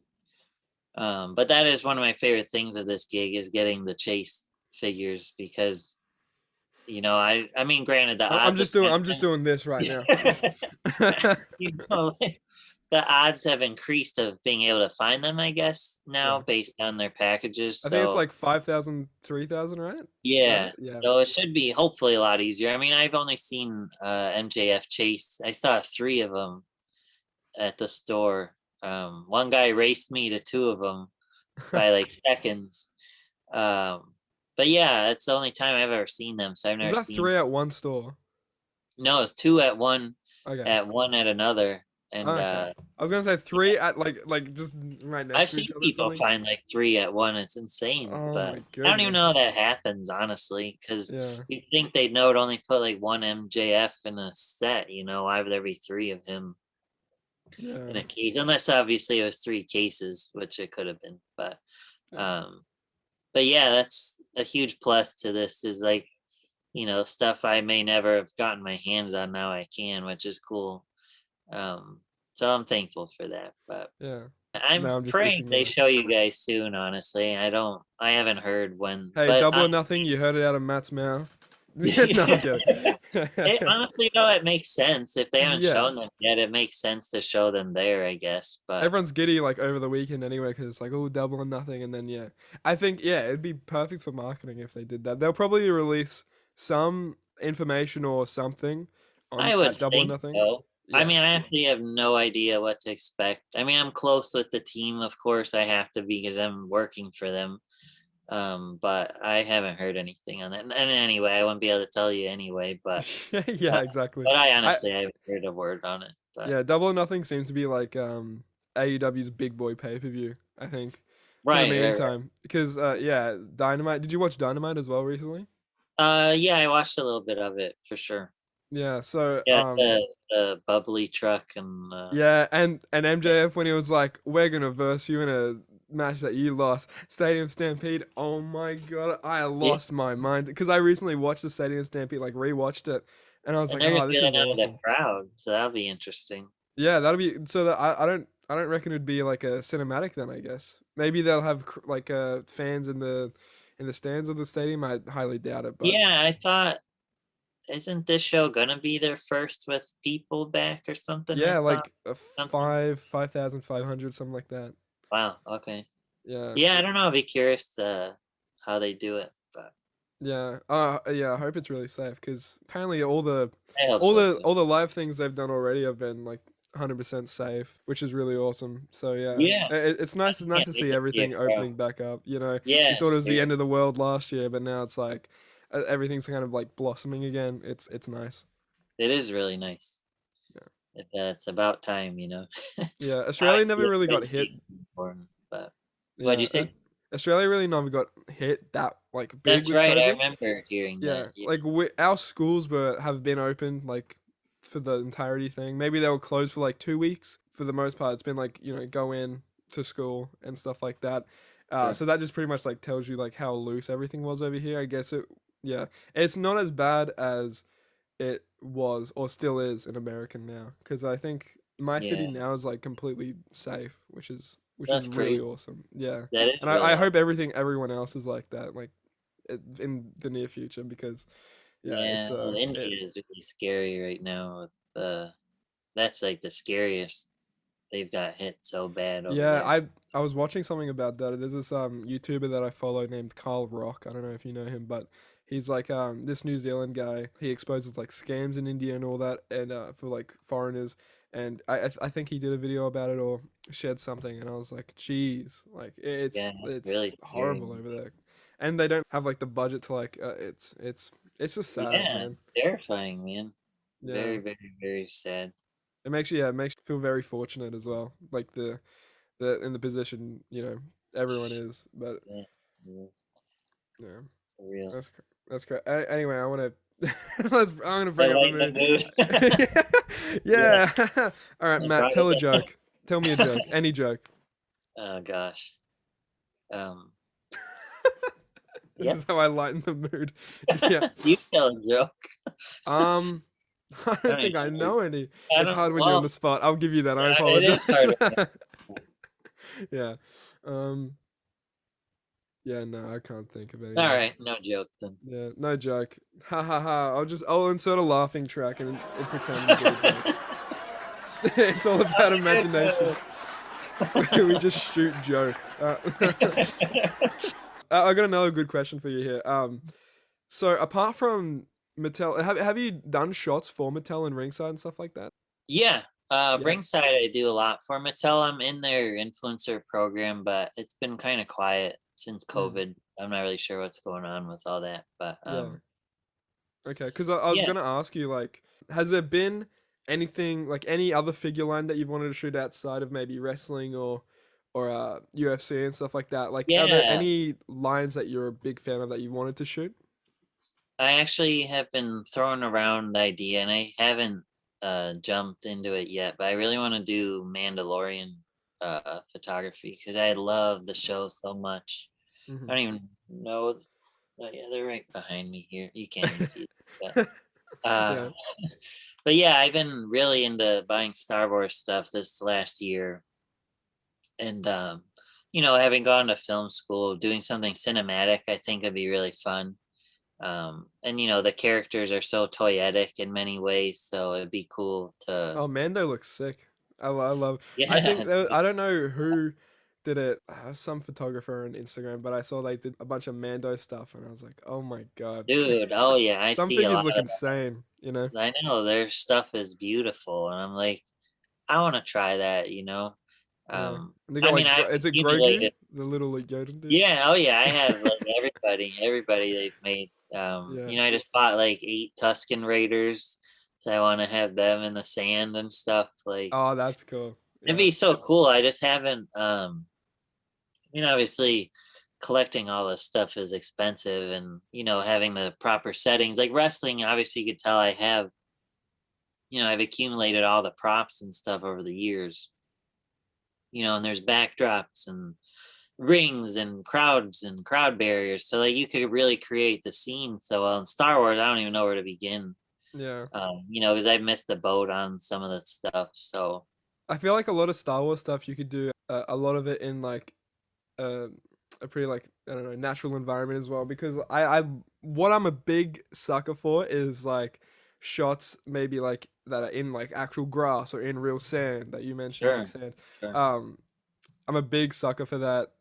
But that is one of my favorite things of this gig is getting the chase figures because I mean, granted, the odds of I'm just doing this right now. you know the odds have increased of being able to find them, I guess, now Yeah. based on their packages. I think it's So like 5,000, 3,000, right? yeah, Right? Yeah. so it should be hopefully a lot easier. I mean, I've only seen MJF chase. I saw three of them at the store. One guy raced me to two of them by like seconds. Um, but yeah, that's the only time I've ever seen them. So I've Was never that seen. three at one store? No, it's two Okay. at one at another, Oh, and okay. I was gonna say three at like just right I've next to seen each other or people something. find like three at one. It's insane, Oh but my I don't even know goodness. how that happens, honestly, because Yeah. you'd think they'd know to only put like one MJF in a set. Why would there be three of him in Yeah. a case? Unless obviously it was three cases, which it could have been. Yeah. Um, but yeah, that's a huge plus to this. Is like stuff I may never have gotten my hands on. Now I can, which is cool. Um, so I'm thankful for that. But Yeah. I'm Now I'm just praying itching they now. show you guys soon, honestly. I haven't heard when, Hey, but double or nothing. You heard it out of Matt's mouth. No, I'm kidding. it honestly though it makes sense. If they haven't Yeah. shown them yet, it makes sense to show them there, I guess. But Everyone's giddy like over the weekend anyway because it's like oh double or nothing, and then yeah, I think yeah it'd be perfect for marketing if they did that. They'll probably release some information or something on I would at double or think nothing. so. I Yeah, mean, I actually have no idea what to expect. I mean, I'm close with the team, of course I have to be because I'm working for them. But I haven't heard anything on that. And anyway, I wouldn't be able to tell you anyway, yeah, uh, exactly. but I I honestly haven't heard a word on it. But yeah, double or nothing seems to be like AEW's big boy pay per view. I think for the right. meantime because yeah, Dynamite. Did you watch Dynamite as well recently? Yeah, I watched a little bit of it for sure. Yeah, so Yeah, the bubbly truck and yeah, and MJF when he was like, "We're gonna verse you in a match that you lost, Stadium Stampede. Oh my god, I Yeah, lost my mind because I recently watched the Stadium Stampede, like rewatched it, and I was and like, they're oh, this feeling is out of the awesome. crowd, so that'll be interesting. Yeah, that'll be so that I don't reckon it'd be like a cinematic then. I guess maybe they'll have like fans in the stands of the stadium. I highly doubt it, but Yeah, I thought, isn't this show gonna be their first with people back or something? I yeah, thought like a something. 5,500 something like that. Wow. Okay. Yeah, Yeah, I don't know. I'll be curious how they do it, but yeah, yeah. I hope it's really safe because apparently I hope so too. all the live things they've done already have been like 100% safe, which is really awesome. So yeah, Yeah, it's I nice to can't wait see to see a everything crowd. opening back up. You know, we Yeah, thought it was the sure. end of the world last year, but now it's like everything's kind of like blossoming again. It's nice. It is really nice. Yeah, It's about time, you know. yeah. Australia never Obviously, really the got trade hit. season's important, but what'd Yeah, you say? Australia really never got hit that like big That's with right. I COVID. remember hearing that. Yeah, Yeah, like our schools have been open like for the entirety thing. Maybe they were closed for like 2 weeks. For the most part, it's been like go in to school and stuff like that. sure. So that just pretty much like tells you like how loose everything was over here. I guess yeah, it's not as bad as it was or still is in America now. Because I think my city Yeah, now is like completely safe, which is that's really crazy. awesome. Yeah, That is and really I awesome. hope everyone else is like that. Like in the near future because yeah, Yeah, well, it, India is really scary right now. With that's like the scariest. They've got hit so bad over yeah, there. I was watching something about that. There's this YouTuber that I follow named Carl Rock. I don't know if you know him, but he's like this New Zealand guy. He exposes like scams in India and all that, and for like foreigners. And I think he did a video about it or shared something, and I was like, geez, like Yeah, it's really scary. horrible over there, and they don't have like the budget to like it's just sad, Yeah, man. terrifying, man. Yeah. Very, very, very sad. It makes you feel very fortunate as well. Like the in the position, everyone is. But Yeah, yeah, yeah, for real. that's great. Anyway, I want to I'm gonna I bring up the lighten the mood. mood. Yeah, Yeah. All right, I Matt, brought tell a it down. joke. Tell me a joke. Any joke. Oh gosh. Um, This yeah. is how I lighten the mood. Yeah. You tell a joke. Um. I I don't don't think even I know. know any. I It's don't. hard when you're on Well, the spot. I'll give you that. I it apologize. is harder. Yeah. Um. Yeah. No, I can't think of All anything. right, no joke then. Yeah, no joke. Ha ha ha. I'll insert a laughing track and pretend you get a joke. It's all about imagination. We just shoot Joe. I got another good question for you here. So apart from Mattel, have you done shots for Mattel and Ringside and stuff like that? Yeah, Yeah. Ringside I do a lot for Mattel. I'm in their influencer program, but it's been kind of quiet since Mm, COVID. I'm not really sure what's going on with all that, but yeah. Okay. Because I was yeah, gonna ask you, like, has there been anything like any other figure line that you've wanted to shoot outside of maybe wrestling or UFC and stuff like that? Like, are there yeah. any lines that you're a big fan of that you wanted to shoot? I actually have been throwing around the idea, and I haven't jumped into it yet. But I really want to do Mandalorian photography because I love the show so much. I Hmm. don't even know. Oh, yeah, they're right behind me here. You can't even see it, Yeah. uh, but yeah, I've been really into buying Star Wars stuff this last year, and having gone to film school, doing something cinematic, I think would be really fun. And the characters are so toyetic in many ways, so it'd be cool to, Oh, Mando looks sick. I love. I think yeah, I don't know who did it. Some photographer on Instagram, but I saw they did a bunch of Mando stuff, and I was like, oh my god. dude. Oh yeah, I Some see a figures lot look of. insane. I know their stuff is beautiful, and I'm like, I want to try that. Yeah. And they got I mean, like, I've is it Grogu? accumulated. The little like Yoda dude. Yeah, oh yeah, I have like everybody they've made. Yeah. I just bought like 8 Tusken Raiders, so I want to have them in the sand and stuff. Like, Oh, that's cool. it'd Yeah. be so cool. I just haven't. Obviously, collecting all this stuff is expensive, and having the proper settings, like wrestling. Obviously, you could tell I have. I've accumulated all the props and stuff over the years. And there's backdrops and rings and crowd barriers, so like you could really create the scene so well. In Star Wars, I don't even know where to begin. Yeah. Because I missed the boat on some of the stuff. So I feel like a lot of Star Wars stuff you could do a lot of it in like uh, a pretty like I don't know natural environment as well because I what I'm a big sucker for is like shots maybe like that are in like actual grass or in real sand that you mentioned like sure, sand. sure. Um, I'm a big sucker for that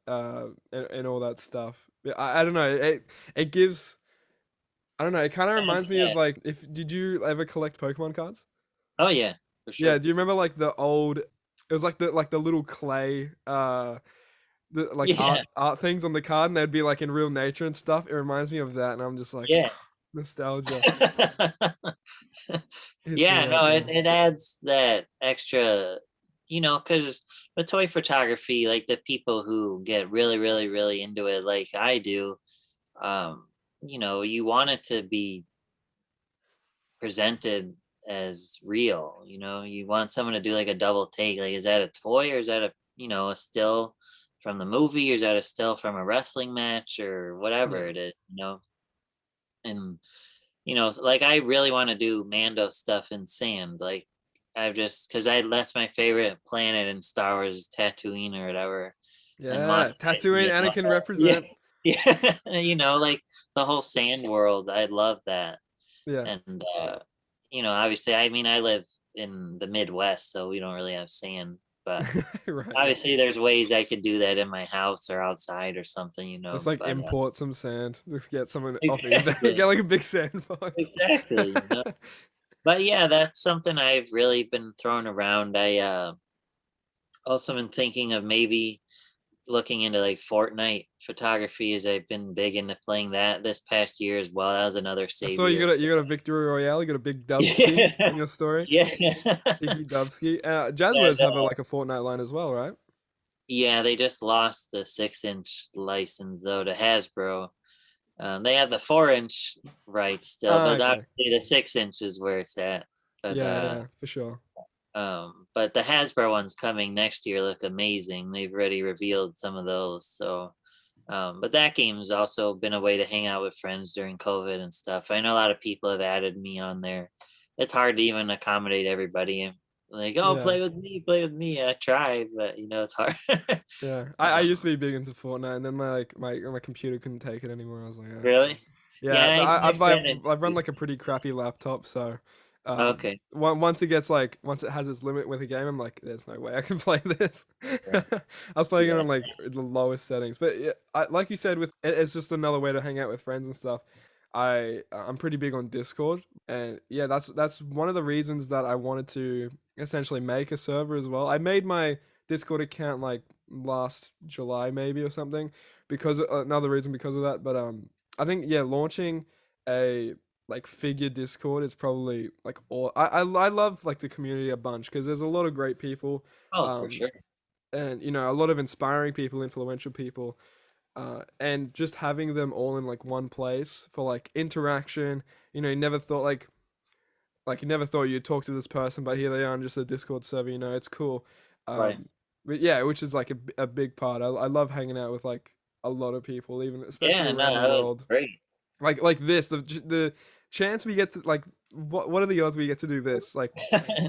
and all that stuff. Yeah, I don't know it gives I don't know it kind of reminds me Yeah. of like if did you ever collect Pokemon cards? Oh yeah, for Yeah, sure. do you remember like the old? It was like the little clay, the like Yeah, art things on the card, and they'd be like in real nature and stuff. It reminds me of that, and I'm just like yeah. nostalgia. Hits me Yeah, right no, it, there. it adds that extra, because with toy photography, like the people who get really, really, really into it, like I do, um, you want it to be presented as real. You want someone to do like a double take. Like, is that a toy or is that a still from the movie or is that a still from a wrestling match or whatever Yeah. it is. And like I really want to do Mando stuff in sand. Like I've just because I that's my favorite planet in Star Wars, Tatooine or whatever, and Yeah, Mos Tatooine, Eisley. Anakin Yeah, represent. yeah. Like the whole sand world. I love that. Yeah, And obviously, I mean, I live in the Midwest, so we don't really have sand. But right. obviously, there's ways I could do that in my house or outside or something. Let's like But import some sand. Let's get someone off eBay. Get exactly, like a big sandbox. exactly. But yeah, that's something I've really been throwing around. I also been thinking of maybe looking into like Fortnite photography, as I've been big into playing that this past year as well. That was another I saw savior. you got a victory royale. You got a big Dubski Yeah, in your story. yeah. Cheeky Dubski. And, Jazzwares have like a Fortnite line as well, right? yeah, they just lost the 6-inch license though to Hasbro. They have the 4-inch right still, Ah, but okay. obviously the 6-inch is where it's at. But Yeah, yeah, for sure. but the Hasbro ones coming next year look amazing. They've already revealed some of those. So, but that game's also been a way to hang out with friends during COVID and stuff. I know a lot of people have added me on there. It's hard to even accommodate everybody. Like, oh, Yeah, play with me, play with me. I try, but it's hard. yeah. I um, used to be big into Fortnite, and then my computer couldn't take it anymore. I was like, "Ah, really? yeah. Yeah, I've I've I've been I've run into. like a pretty crappy laptop, so Okay. once it has its limit with a game, I'm like, there's no way I can play this. Sure. I was playing it Yeah. on like the lowest settings, but yeah, like you said, it's just another way to hang out with friends and stuff. I'm pretty big on Discord, and yeah, that's one of the reasons that I wanted to essentially make a server as well. I made my Discord account like last July maybe or something because another reason because of that. But I think yeah, launching a like figure Discord is probably like all I love like the community a bunch because there's a lot of great people, Oh, for um, sure. and a lot of inspiring people, influential people, and just having them all in like one place for like interaction. You never thought like you never thought you'd talk to this person, but here they are on just a Discord server. It's cool. Right. But yeah, which is like a big part. I love hanging out with like a lot of people, even especially Yeah, no, around the that was world. great. Like this, the chance we get to like what are the odds we get to do this like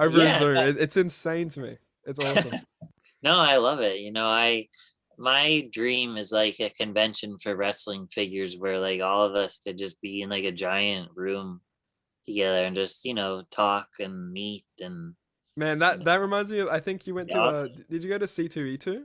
over a Yeah, Zoom? It's insane to me. It's awesome. no, I love it. My dream is like a convention for wrestling figures where like all of us could just be in like a giant room together and just, talk and meet and Man, you know, that reminds me of I think you went be to awesome. did you go to C2E2?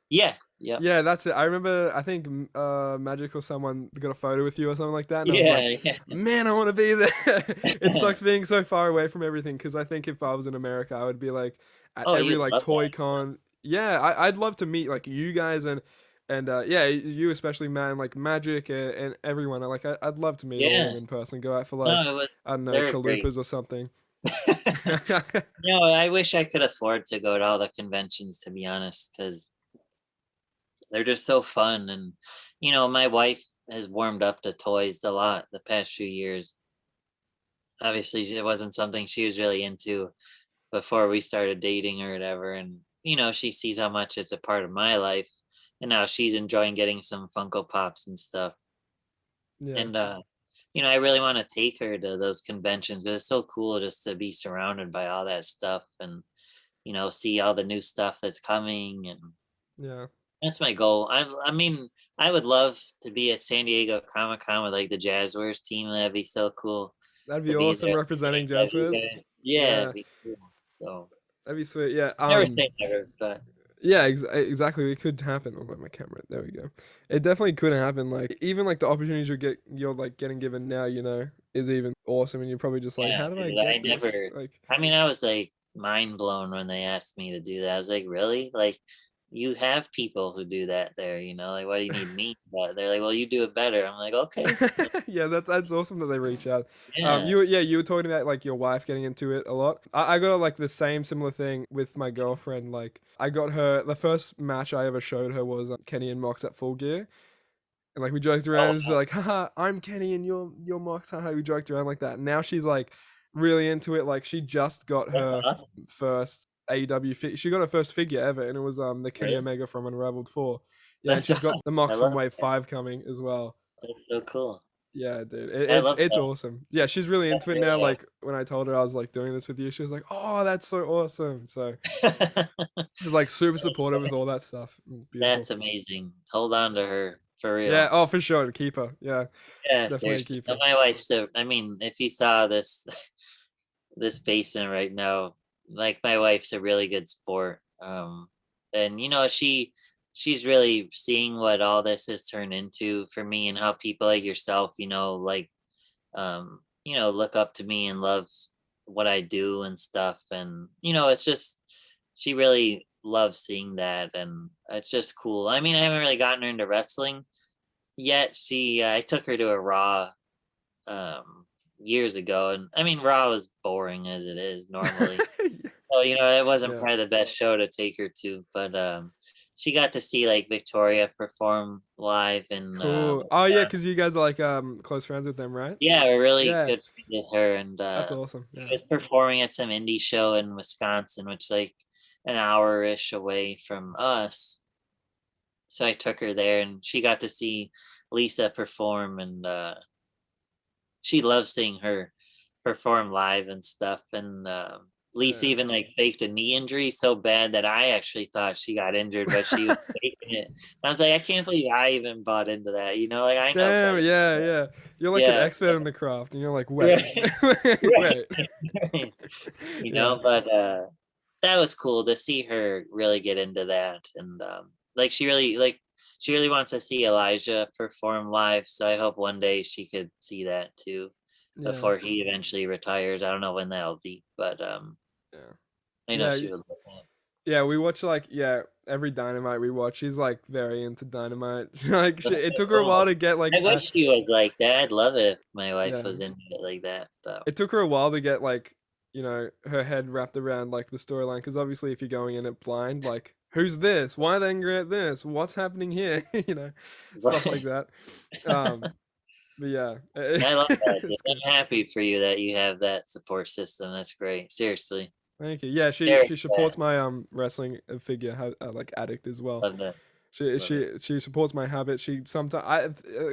Yeah, yep. Yeah, that's it. I remember I think Magic or someone got a photo with you or something like that and I was Yeah, like, yeah. "Man, I want to be there." It sucks being so far away from everything because I think if I was in America, I would be like at Oh, every you'd like love toy that stuff. con. Yeah, I'd love to meet like you guys and yeah, you especially man like Magic and everyone. I'd love to meet all of Yeah. them in person. Go out for No, like I don't know, they're great. chalupas or something. No, I wish I could afford to go to all the conventions to be honest, because they're just so fun. And my wife has warmed up to toys a lot the past few years. Obviously, it wasn't something she was really into before we started dating or whatever. And she sees how much it's a part of my life. and now she's enjoying getting some Funko Pops and stuff. Yeah. And I really want to take her to those conventions because it's so cool just to be surrounded by all that stuff and see all the new stuff that's coming. And Yeah. that's my goal. I mean, I would love to be at San Diego Comic-Con with like the Jazzwares team. That'd be so cool That'd to be be awesome there. representing AEW Jazzwares. guys. Yeah, Yeah. it'd be cool. So That'd be sweet. Yeah. never say never, but Yeah, exactly. It could happen. Oh, my camera. There we go. It definitely could happen. Like even like the opportunities you're like getting given now, is even awesome. And you're probably just like, yeah, how did I dude, I get this? never. Like, I mean, I was like mind blown when they asked me to do that. I was like, really? Like, you have people who do that there, Like, why do you need me? But they're like, well, you do it better. I'm like, okay, yeah, that's awesome that they reach out. yeah. You were talking about like your wife getting into it a lot. I got like the same similar thing with my girlfriend. Like I got her the first match I ever showed her was Kenny and Mox at Full Gear. And like we joked around, Oh, and she's like, haha, I'm Kenny and you're Mox, haha. We joked around like that. And now she's like really into it. Like she just got that's her awesome. first AEW she got her first figure ever, and it was the Kenny Really? Omega from Unrivaled 4. Yeah, and That's she's got awesome. the I Mox from love Wave that. 5 coming as well. That's so cool. Yeah, dude, I it's love it's that. awesome. Yeah, she's really That's into it now. really Like when I told her I was like doing this with you, she was like, "Oh, that's so awesome!" So awesome. she's like super supportive with all that stuff. Beautiful. That's amazing. Hold on to her for Yeah. real. Oh, for sure, keep her. Yeah, Yeah, definitely seriously. keep No, her. my wife's so. I mean, if you saw this this basement right now, like my wife's a really good sport. And she's really seeing what all this has turned into for me and how people like yourself, like look up to me and love what I do and stuff. And it's just she really loves seeing that, and it's just cool. I mean, I haven't really gotten her into wrestling yet. I took her to a Raw years ago, and I mean, Raw was boring as it is normally. So it wasn't Yeah. probably the best show to take her to, but she got to see like Victoria perform live, and Cool. Oh yeah, because you guys are like close friends with them, right? yeah, we're really Yeah, good friends with her. And that's awesome. she Yeah. was performing at some indie show in Wisconsin, which is like an hour-ish away from us. So I took her there, and she got to see Lisa perform, and she loves seeing her perform live and stuff. And Lisa Yeah. even like faked a knee injury so bad that I actually thought she got injured, but she was faking it. I was like, I can't believe I even bought into that. Like I know Damn. better. Yeah. Yeah. You're like an Yeah, expert in the craft, and you're like, wait, right, right. wait. Yeah. But that was cool to see her really get into that. And like she really wants to see Elijah perform live, so I hope one day she could see that too Yeah. before he eventually retires. I don't know when that'll be, but Yeah. I know Yeah. she would love that. Yeah, we watch like every Dynamite we watch. She's like very into Dynamite. Like That's it so took her a while cool. to get like I wish she was like that. I'd love it if my wife yeah. was into it like that. But It took her a while to get like her head wrapped around like the storyline because obviously if you're going in it blind, like who's this? Why are they angry at this? What's happening here? Stuff like right. that. Um, but yeah, I love that. Dude. it's good. I'm happy for you that you have that support system. That's great. Seriously. Thank you. Yeah, she Very she supports my wrestling figure like addict as well. love that. She Love it. she she supports my habit. She sometimes I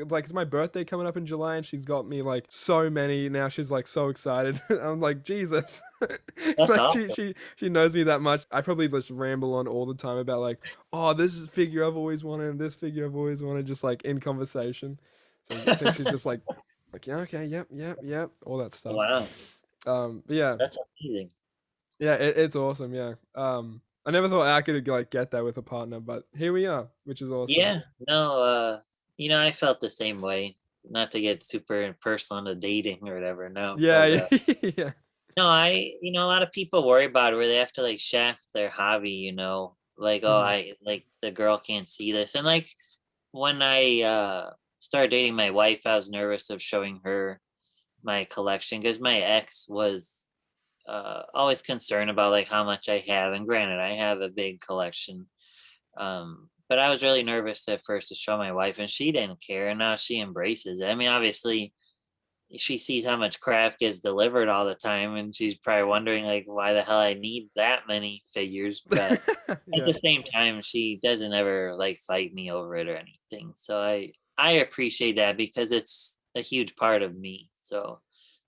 like it's my birthday coming up in July, and she's got me like so many now. She's like so excited. I'm like Jesus, That's like awesome. she knows me that much. I probably just ramble on all the time about like, oh, this is figure I've always wanted, and this figure I've always wanted, just like in conversation. So I think she's just like yeah, okay, yep, all that stuff. Wow. But yeah, That's amazing. yeah, it's awesome. Yeah. I never thought I could like get that with a partner, but here we are, which is awesome. Yeah. No, I felt the same way. Not to get super personal into dating or whatever, no. Yeah, But yeah, yeah. no, a lot of people worry about it where they have to like shaft their hobby, like, oh, Mhm. I like the girl can't see this. And like when I started dating my wife, I was nervous of showing her my collection because my ex was always concerned about like how much I have. And granted, I have a big collection. But I was really nervous at first to show my wife, and she didn't care, and now she embraces it. I mean, obviously, she sees how much crap gets delivered all the time, and she's probably wondering like why the hell I need that many figures. But at Yeah. the same time, she doesn't ever like fight me over it or anything. So I appreciate that because it's a huge part of me. So,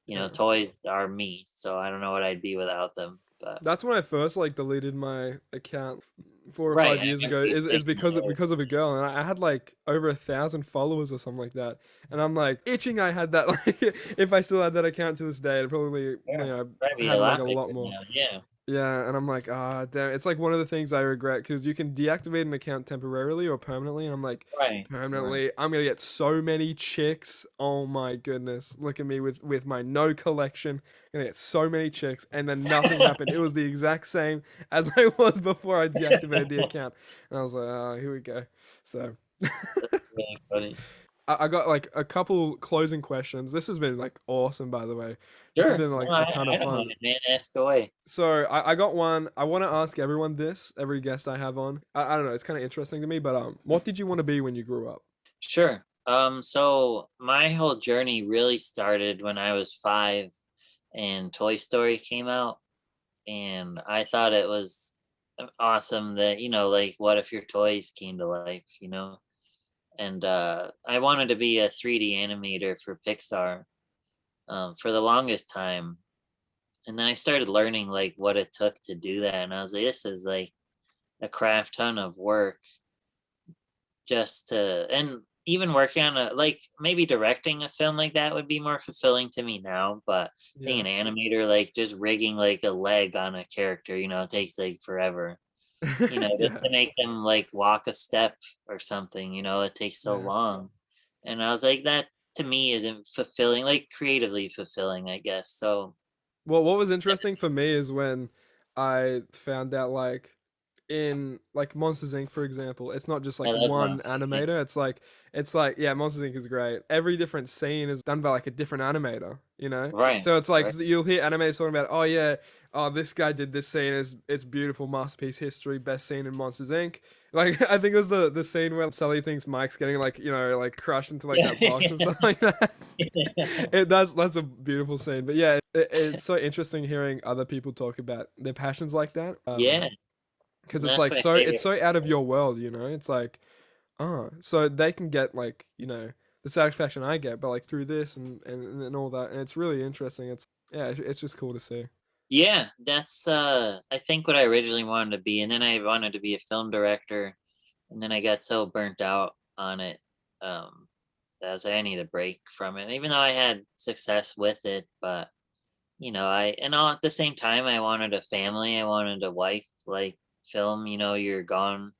Yeah. toys are me. So I don't know what I'd be without them. But That's when I first like deleted my account 4 or 5 years I ago. remember you Is saying because that. because of a girl, and I had like over 1,000 followers or something like that. And I'm like itching. I had that like if I still had that account to this day, I'd probably Yeah, probably a had like lot a bigger lot more. now. Yeah. Yeah, and I'm like, ah, damn. It's like one of the things I regret because you can deactivate an account temporarily or permanently. And I'm like, Right. Right. permanently, I'm gonna get so many chicks. Oh my goodness. Look at me with my no collection. Gonna get so many chicks. And then nothing happened. It was the exact same as I was before I deactivated the account. And I was like, oh, here we go. So. Really funny. I got like a couple closing questions. This has been like awesome, by the way. This has Sure. been No, like a ton I of don't fun. mind, man. Ask away. So I got one. I want to ask everyone this, every guest I have on. I don't know. It's kind of interesting to me, but what did you want to be when you grew up? Sure. So my whole journey really started when I was 5 and Toy Story came out, and I thought it was awesome that, like what if your toys came to life, And I wanted to be a 3D animator for Pixar for the longest time. And then I started learning like what it took to do that, and I was like, this is like a craft ton of work just to, and even working on a, like maybe directing a film like that would be more fulfilling to me now, but Yeah. being an animator, like just rigging like a leg on a character, it takes like forever, just Yeah. to make them like walk a step or something, it takes so Yeah. long. And I was like, that to me isn't fulfilling, like creatively fulfilling, I guess. So Well, what was interesting for me is when I found out like in like Monsters Inc. for example, it's not just I like love one Monsters Inc. animator. It's like yeah, Monsters Inc. is great. Every different scene is done by like a different animator, you know? Right, So it's like right. you'll hear animators talking about, oh yeah, oh this guy did this scene, it's beautiful masterpiece history, best scene in Monsters Inc. Like I think it was the scene where Sully thinks Mike's getting like, like crushed into like Yeah. that box and stuff like that. That's a beautiful scene. But yeah, it's so interesting hearing other people talk about their passions like that. Yeah, Because it's that's like my it's favorite. so out of your world, It's like, oh, so they can get like, the satisfaction I get, but like through this and all that, and it's really interesting. It's just cool to see. Yeah, that's I think what I originally wanted to be, and then I wanted to be a film director, and then I got so burnt out on it, that I was like, I need a break from it. Even though I had success with it, but I, and all at the same time I wanted a family, I wanted a wife. Like film, you're gone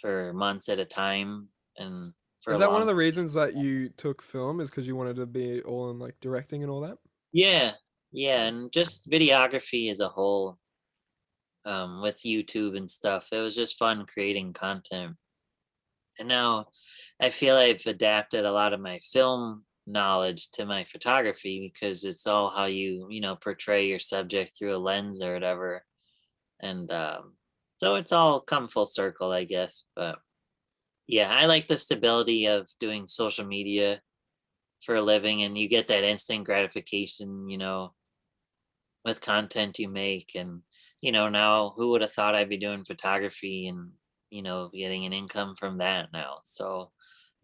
for months at a time and for Is a that one of long. the reasons that you took film? Is because you wanted to be all in like directing and all that? Yeah, yeah, and just videography as a whole, with YouTube and stuff. It was just fun creating content. And now I feel I've adapted a lot of my film knowledge to my photography because it's all how you portray your subject through a lens or whatever. And so it's all come full circle, I guess. But yeah, I like the stability of doing social media for a living, and you get that instant gratification, with content you make. And now who would have thought I'd be doing photography and getting an income from that now. So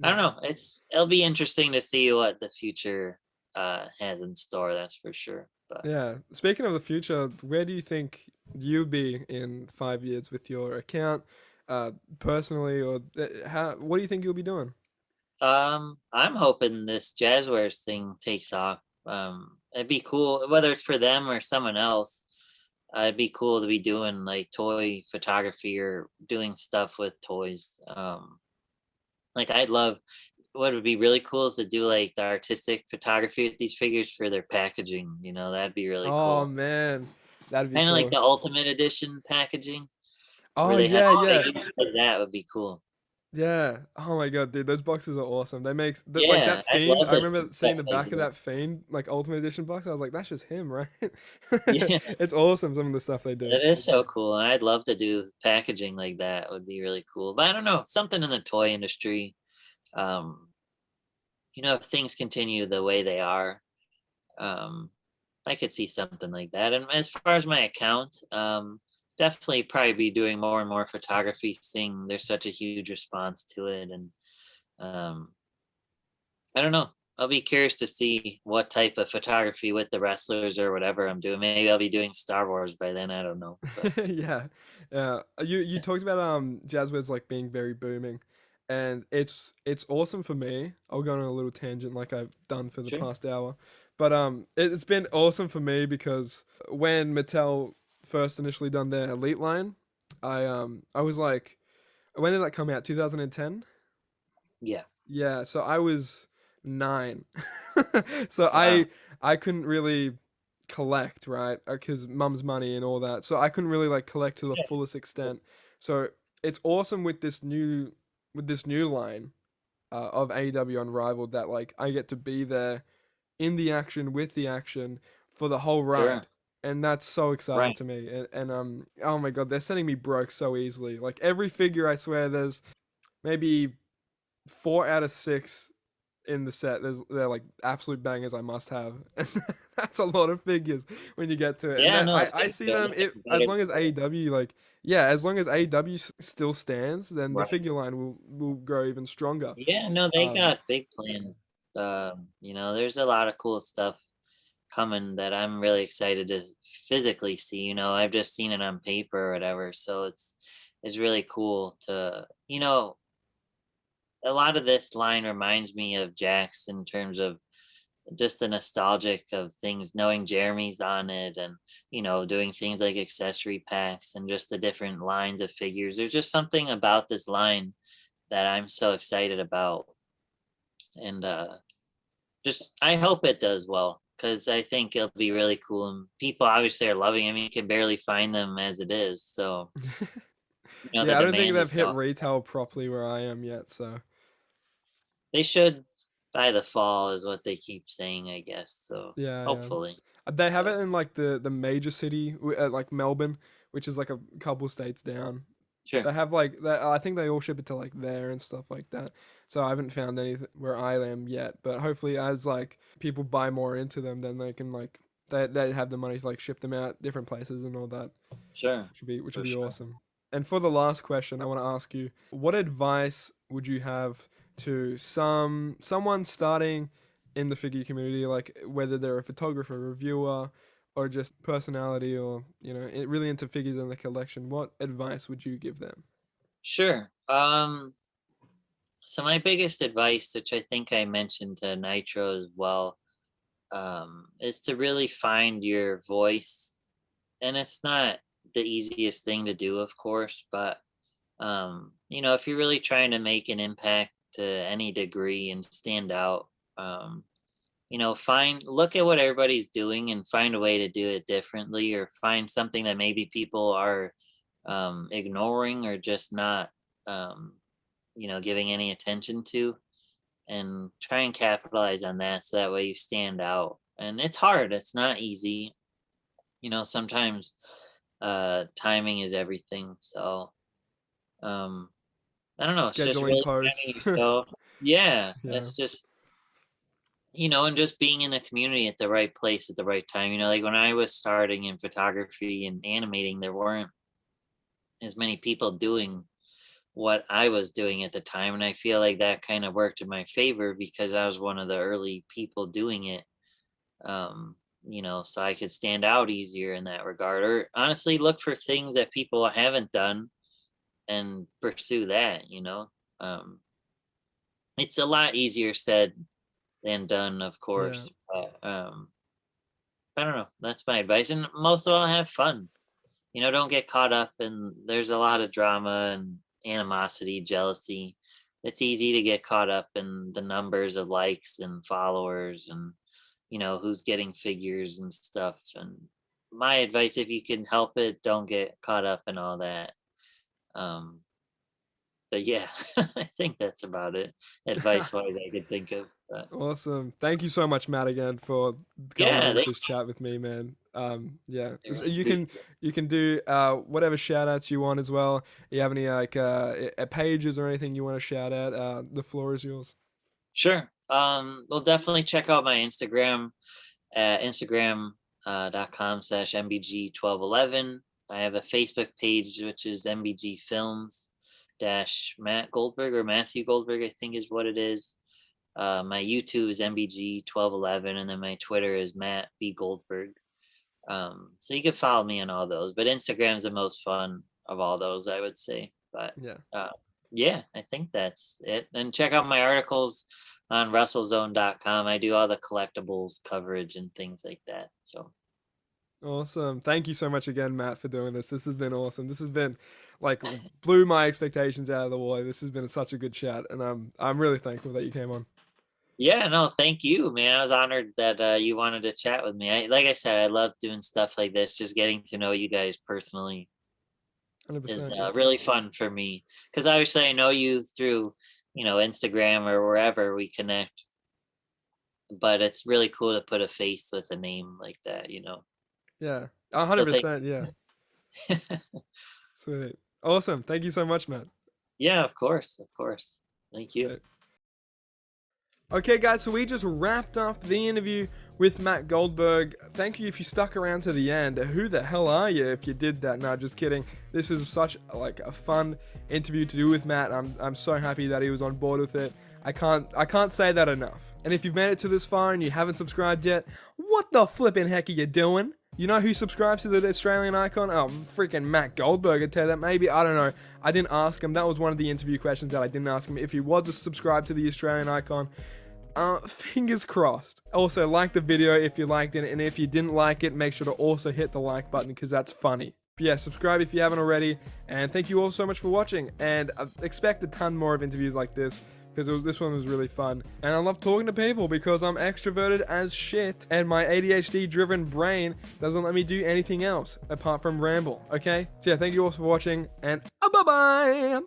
I don't Yeah. know, it'll be interesting to see what the future has in store, that's for sure. But Yeah. Speaking of the future, where do you think you'll be in 5 years with your account, uh, personally, or how? What do you think you'll be doing? I'm hoping this Jazzwares thing takes off. It'd be cool whether it's for them or someone else. It'd be cool to be doing like toy photography or doing stuff with toys. Like I'd love, what would be really cool is to do like the artistic photography with these figures for their packaging. That'd be really Oh cool. man, that'd be Kind of like cool. the Ultimate Edition packaging where Oh they have yeah, the yeah, figures. Like that would be cool. yeah. Oh my god, dude, those boxes are awesome. They make that like Yeah, that I'd fiend. love I to see remember stuff seeing the like back of that. that fiend like Ultimate Edition box. I was like, that's just him, right? Yeah, It's awesome. Some of the stuff they do. it is so cool, and I'd love to do packaging like that. Would be really cool. But I don't know, something in the toy industry. Um, if things continue the way they are, I could see something like that. And as far as my account, definitely probably be doing more and more photography, seeing there's such a huge response to it. And um, I don't know. I'll be curious to see what type of photography with the wrestlers or whatever I'm doing. Maybe I'll be doing Star Wars by then. I don't know. But Yeah, yeah. You yeah, talked about Jazzwares like being very booming, and it's awesome for me. I'll go on a little tangent like I've done for the sure. past hour, but it's been awesome for me because when Mattel first initially done their Elite line, I was like, when did that come out? 2010. Yeah. Yeah, so I was 9. So Wow. I couldn't really collect, right? Because mum's money and all that. So I couldn't really like collect to the Yeah. fullest extent. So it's awesome with this new line of AEW Unrivaled that like I get to be there in the action with the action for the whole Sure. ride. And that's so exciting Right. to me. And oh my god, they're sending me broke so easily. Like every figure I swear there's maybe 4 out of 6 in the set. They're like absolute bangers I must have. And that's a lot of figures when you get to it. And Yeah. then No, I it's see good. them It's it, as better. long as AEW like yeah, as long as AEW still stands, then the Right. figure line will grow even stronger. Yeah. No, they Um got big plans. There's a lot of cool stuff coming that I'm really excited to physically see. I've just seen it on paper or whatever. So it's really cool to, a lot of this line reminds me of Jax in terms of just the nostalgic of things, knowing Jeremy's on it and, doing things like accessory packs and just the different lines of figures. There's just something about this line that I'm so excited about. And just I hope it does well because I think it'll be really cool. And people obviously are loving it. I mean, you can barely find them as it is. So, the yeah, I don't think demand is they've hit off. retail properly where I am yet, so They should by the fall, is what they keep saying, I guess. So, yeah, yeah. hopefully. They have it So, in like the major city, like Melbourne, which is like a couple states down. sure. They have like that. I think they all ship it to like there and stuff like that. So I haven't found anything where I am yet. But hopefully, as like people buy more into them, then they can like they have the money to like ship them out different places and all that, Sure. which would For be sure. awesome. And for the last question, I want to ask you, what advice would you have to someone starting in the figure community, like whether they're a photographer, reviewer, or just personality, or really into figures in the collection? What advice would you give them? Sure. So my biggest advice, which I think I mentioned to Nitro as well, is to really find your voice. And it's not the easiest thing to do, of course, but if you're really trying to make an impact to any degree and stand out, um, look at what everybody's doing and find a way to do it differently, or find something that maybe people are ignoring or just not, um, giving any attention to, and try and capitalize on that so that way you stand out. And it's hard, it's not easy. Sometimes timing is everything. So, um, I don't know. It's just Scheduling really finding posts. yourself. Yeah, Yeah. it's just and just being in the community at the right place at the right time. Like when I was starting in photography and animating, there weren't as many people doing what I was doing at the time, and I feel like that kind of worked in my favor because I was one of the early people doing it. So I could stand out easier in that regard, or honestly look for things that people haven't done and pursue that. Um, it's a lot easier said than done, of Yeah. course. But I don't know. That's my advice. And most of all, have fun. Don't get caught up in there's a lot of drama and animosity, jealousy. It's easy to get caught up in the numbers of likes and followers and who's getting figures and stuff. And my advice, if you can help it, don't get caught up in all that. Um, but yeah, I think that's about it. Advice wise I could think of. But Awesome. Thank you so much, Matt, again for going yeah, on they this chat with me, man. Yeah. I So really you appreciate can it. do whatever shout outs you want as well. You have any like pages or anything you want to shout out? The floor is yours. Sure. Well, definitely check out my Instagram. at Instagram.com/MBG1211. I have a Facebook page, which is MBG Films Matt Goldberg, or Matthew Goldberg, I think is what it is. My YouTube is MBG1211, and then my Twitter is Matt B Goldberg. So you can follow me on all those, but Instagram's the most fun of all those, I would say. But yeah, I think that's it. And check out my articles on WrestleZone.com. I do all the collectibles coverage and things like that. So awesome. Thank you so much again, Matt, for doing this. This has been awesome. This has been like blew my expectations out of the water. This has been such a good chat, and I'm really thankful that you came on. Yeah, no, thank you, man. I was honored that you wanted to chat with me. Like I said, I love doing stuff like this. Just getting to know you guys personally 100%, is really fun for me, because obviously I know you through, Instagram or wherever we connect. But it's really cool to put a face with a name like that, Yeah, So 100%. Yeah, sweet, awesome. Thank you so much, Matt. Yeah, of course. Thank you. Sweet. Okay, guys, so we just wrapped up the interview with Matt Goldberg. Thank you if you stuck around to the end. Who the hell are you if you did that? No, just kidding. This is such like a fun interview to do with Matt. I'm so happy that he was on board with it. I can't say that enough. And if you've made it to this far and you haven't subscribed yet, what the flipping heck are you doing? You know who subscribes to the Australian icon? Oh, freaking Matt Goldberg. I'd tell you that. Maybe, I don't know. I didn't ask him. That was one of the interview questions that I didn't ask him. If he was a subscribe to the Australian icon, fingers crossed. Also, like the video if you liked it, and if you didn't like it, make sure to also hit the like button, because that's funny. But yeah, subscribe if you haven't already, and thank you all so much for watching, and I expect a ton more of interviews like this, because this one was really fun, and I love talking to people because I'm extroverted as shit, and my ADHD driven brain doesn't let me do anything else apart from ramble. Okay, so yeah, thank you all for watching, and bye bye.